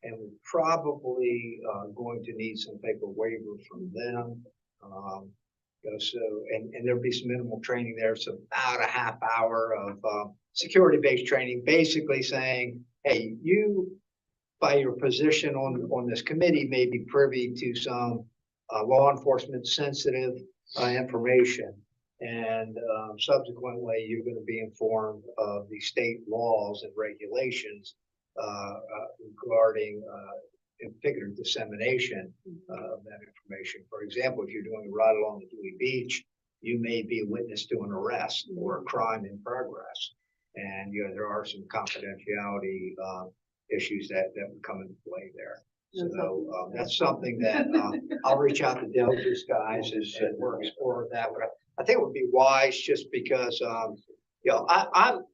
Speaker 4: And we're probably going to need some type of waiver from them. And there'll be some minimal training there. So about a half hour of security-based training, basically saying, hey, you, by your position on this committee, may be privy to some law enforcement sensitive information. And subsequently, you're going to be informed of the state laws and regulations regarding figurative dissemination of that information. For example, if you're doing a ride along the Dewey Beach, you may be a witness to an arrest or a crime in progress. And there are some confidentiality issues that would come into play there. So that's something that I'll reach out to Delta's guys and we'll explore that. But I think it would be wise just because You know,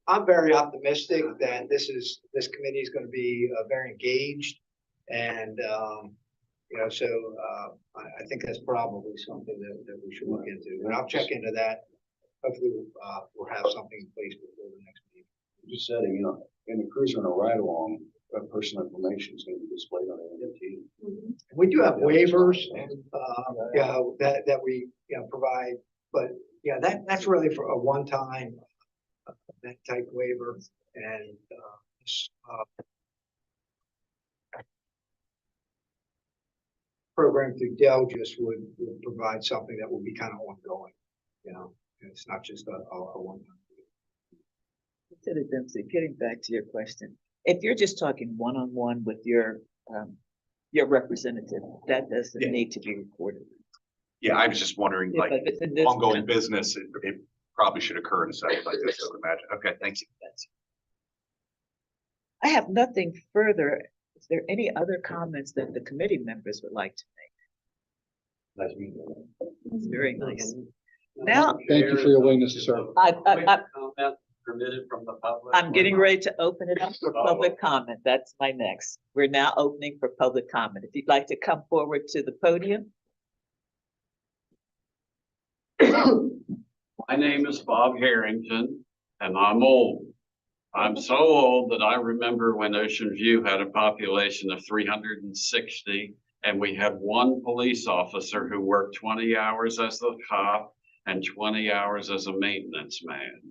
Speaker 4: I'm very optimistic that this committee is going to be very engaged, and you know, so I think that's probably something that we should look into, and I'll check into that. Hopefully, we'll have something in place before the next meeting.
Speaker 13: Just said, you know, in the cruiser and a ride along, that personal information is going to be displayed on AMT.
Speaker 4: We do have waivers, you know, that we, you know, provide, but yeah, that's really for a one-time that type waiver, and program through Dell just would provide something that will be kind of ongoing, you know, and it's not just a one-time.
Speaker 1: Lieutenant Dempsey, getting back to your question, if you're just talking one-on-one with your representative, that doesn't
Speaker 5: Yeah.
Speaker 1: need to be recorded.
Speaker 5: Yeah, I was just wondering,
Speaker 1: Yeah,
Speaker 5: like,
Speaker 1: but in this-
Speaker 5: ongoing business, it probably should occur in a setting like this, I would imagine. Okay, thanks.
Speaker 1: I have nothing further. Is there any other comments that the committee members would like to make?
Speaker 13: Nice meeting you.
Speaker 1: It's very nice. Now,
Speaker 8: Thank you for your willingness to serve.
Speaker 13: Permitted from the public.
Speaker 1: I'm getting ready to open it up for public comment. That's my next. We're now opening for public comment. If you'd like to come forward to the podium.
Speaker 15: My name is Bob Harrington, and I'm old. I'm so old that I remember when Ocean View had a population of 360, and we had one police officer who worked 20 hours as the cop and 20 hours as a maintenance man.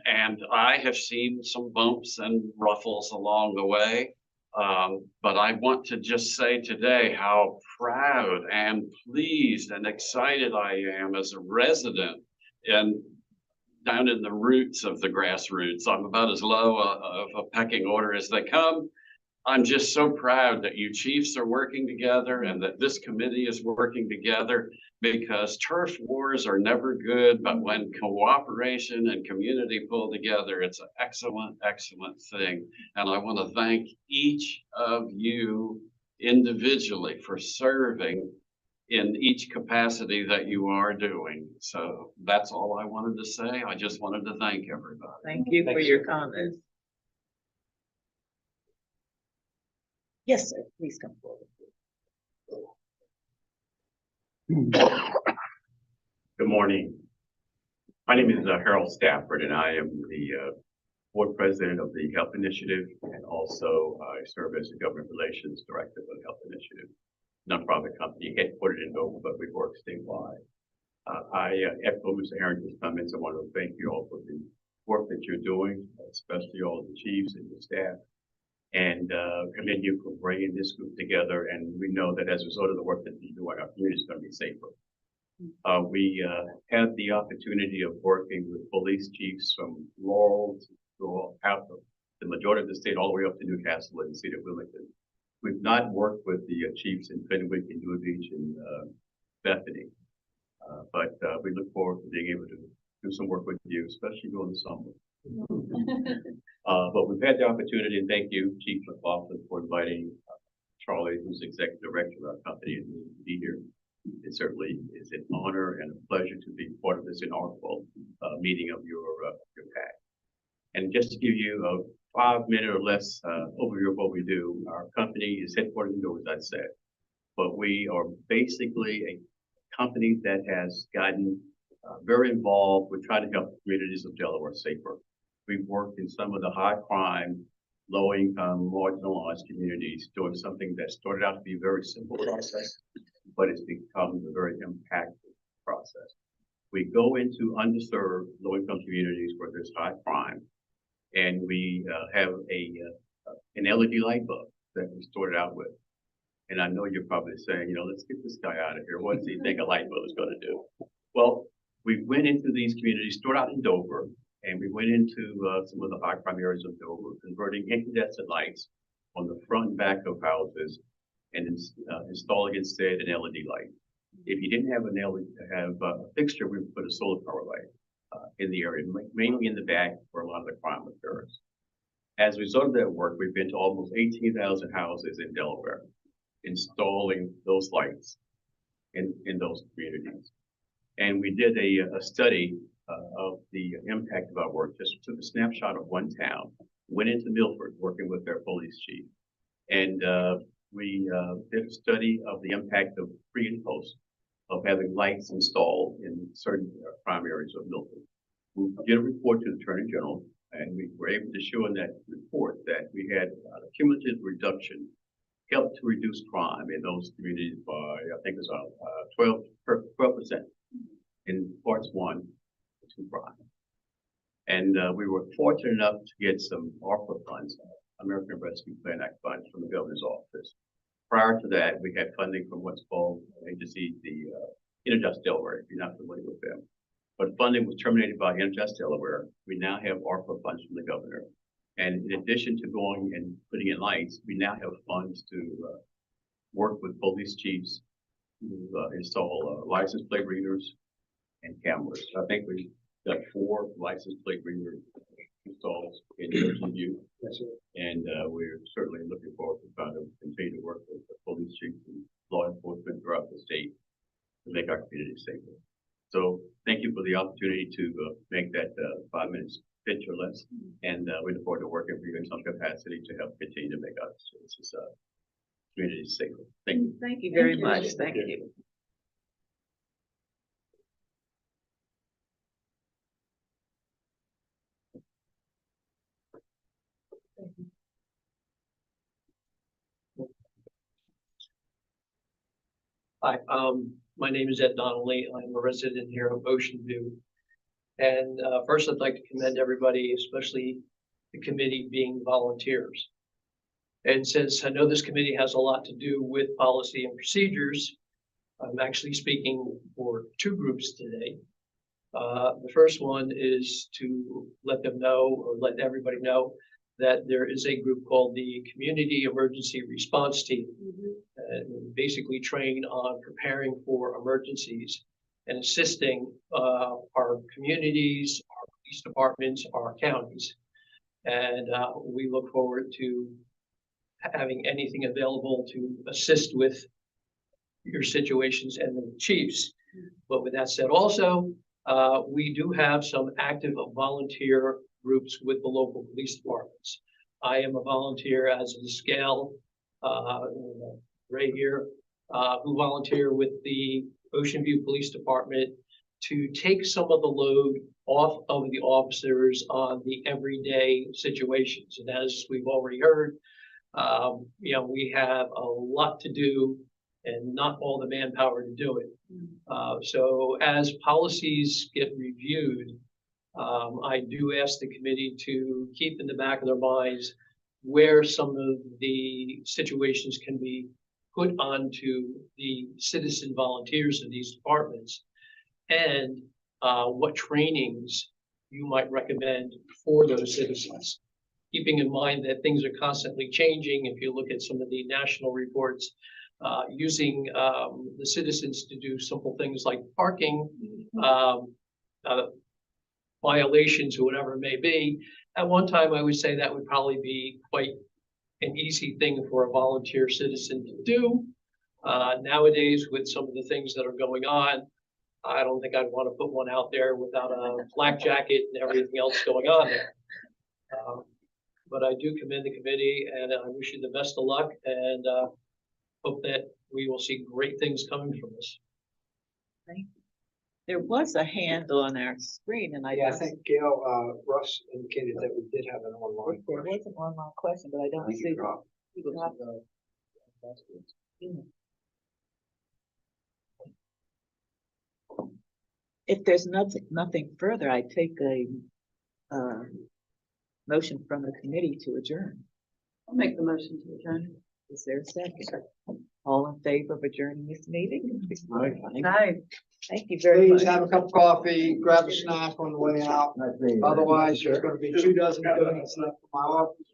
Speaker 15: And I have seen some bumps and ruffles along the way. But I want to just say today how proud and pleased and excited I am as a resident and down in the roots of the grassroots. I'm about as low of a pecking order as they come. I'm just so proud that you chiefs are working together and that this committee is working together, because turf wars are never good, but when cooperation and community pull together, it's an excellent, excellent thing. And I want to thank each of you individually for serving in each capacity that you are doing. So that's all I wanted to say. I just wanted to thank everybody.
Speaker 1: Thank you for your comments. Yes, sir. Please come forward.
Speaker 15: Good morning. My name is Harold Stafford, and I am the board president of the Health Initiative, and also I serve as the Government Relations Director for the Health Initiative, nonprofit company headquartered in Dover, but we work statewide. I echo Mr. Harrington's comments. I want to thank you all for the work that you're doing, especially all the chiefs and the staff, and commend you for bringing this group together. And we know that as a result of the work that you do, our community is going to be safer. We had the opportunity of working with police chiefs from Laurel to out of the majority of the state, all the way up to Newcastle and the city of Wilmington. We've not worked with the chiefs in Fenwick and Dewey Beach and Bethany, but we look forward to being able to do some work with you, especially during the summer. But we've had the opportunity, and thank you, Chief McLaughlin, for inviting Charlie, who's executive director of our company, and me to be here. It certainly is an honor and a pleasure to be part of this inaugural meeting of your PAC. And just to give you a 5-minute or less overview of what we do, our company is headquartered in Dover, as I said, but we are basically a company that has gotten very involved with trying to help the communities of Delaware safer. We've worked in some of the high crime, low income, marginalized communities, doing something that started out to be a very simple process, but it's become a very impactful process. We go into underserved, low income communities where there's high crime, and we have an LED light bulb that we started out with. And I know you're probably saying, you know, let's get this guy out of here. What does he think a light bulb is going to do? Well, we went into these communities, started out in Dover, and we went into some of the high crime areas of Dover, converting incandescent lights on the front and back of houses and installing instead an LED light. If you didn't have a fixture, we would put a solar power light in the area, mainly in the back where a lot of the crime occurs. As a result of that work, we've been to almost 18,000 houses in Delaware, installing those lights in those communities. And we did a study of the impact of our work. Just took a snapshot of one town, went into Milford, working with their police chief. And we did a study of the impact of pre and post of having lights installed in certain prime areas of Milford. We did a report to the Attorney General, and we were able to show in that report that we had a cumulative reduction, helped to reduce crime in those communities by, I think it's 12% in parts 1 to 5. And we were fortunate enough to get some ARPA funds, American Rescue Plan Act funds, from the governor's office. Prior to that, we had funding from what's called agency, the Interjust Delaware, if you're not familiar with them. But funding was terminated by Interjust Delaware. We now have ARPA funds from the governor. And in addition to going and putting in lights, we now have funds to work with police chiefs to install license plate readers and cameras. I think we got 4 license plate readers installed in review. Yes, sir. And we're certainly looking forward to trying to continue to work with the police chiefs and law enforcement throughout the state to make our community safer. So thank you for the opportunity to make that 5 minutes pitch or less. And we look forward to working with you in some capacity to help continue to make our community safer. Thank you.
Speaker 1: Thank you very much. Thank you.
Speaker 16: Hi, my name is Ed Donnelly. I'm a resident here of Ocean View. And first, I'd like to commend everybody, especially the committee, being volunteers. And since I know this committee has a lot to do with policy and procedures, I'm actually speaking for 2 groups today. The first one is to let them know, or let everybody know, that there is a group called the Community Emergency Response Team. And basically train on preparing for emergencies and assisting our communities, our police departments, our counties. And we look forward to having anything available to assist with your situations and the chiefs. But with that said, also, we do have some active volunteer groups with the local police departments. I am a volunteer as a scale, right here, who volunteer with the Ocean View Police Department to take some of the load off of the officers on the everyday situations. And as we've already heard, we have a lot to do and not all the manpower to do it. So as policies get reviewed, I do ask the committee to keep in the back of their minds where some of the situations can be put onto the citizen volunteers of these departments, and what trainings you might recommend for those citizens. Keeping in mind that things are constantly changing. If you look at some of the national reports, using the citizens to do simple things like parking, violations or whatever it may be. At one time, I would say that would probably be quite an easy thing for a volunteer citizen to do. Nowadays, with some of the things that are going on, I don't think I'd want to put one out there without a flak jacket and everything else going on there. But I do commend the committee, and I wish you the best of luck, and hope that we will see great things coming from this.
Speaker 1: Thank you. There was a hand on our screen, and
Speaker 4: I think Gail, Russ indicated that we did have an online
Speaker 1: There was an online question, but I don't see. If there's nothing further, I take a motion from the committee to adjourn.
Speaker 2: I'll make the motion to adjourn.
Speaker 1: Is there a second? All in favor of adjourning this meeting?
Speaker 2: Aye.
Speaker 1: Thank you very much.
Speaker 4: Please have a cup of coffee, grab a snack on the way out. Otherwise, there's going to be 2 dozen donuts left for my office.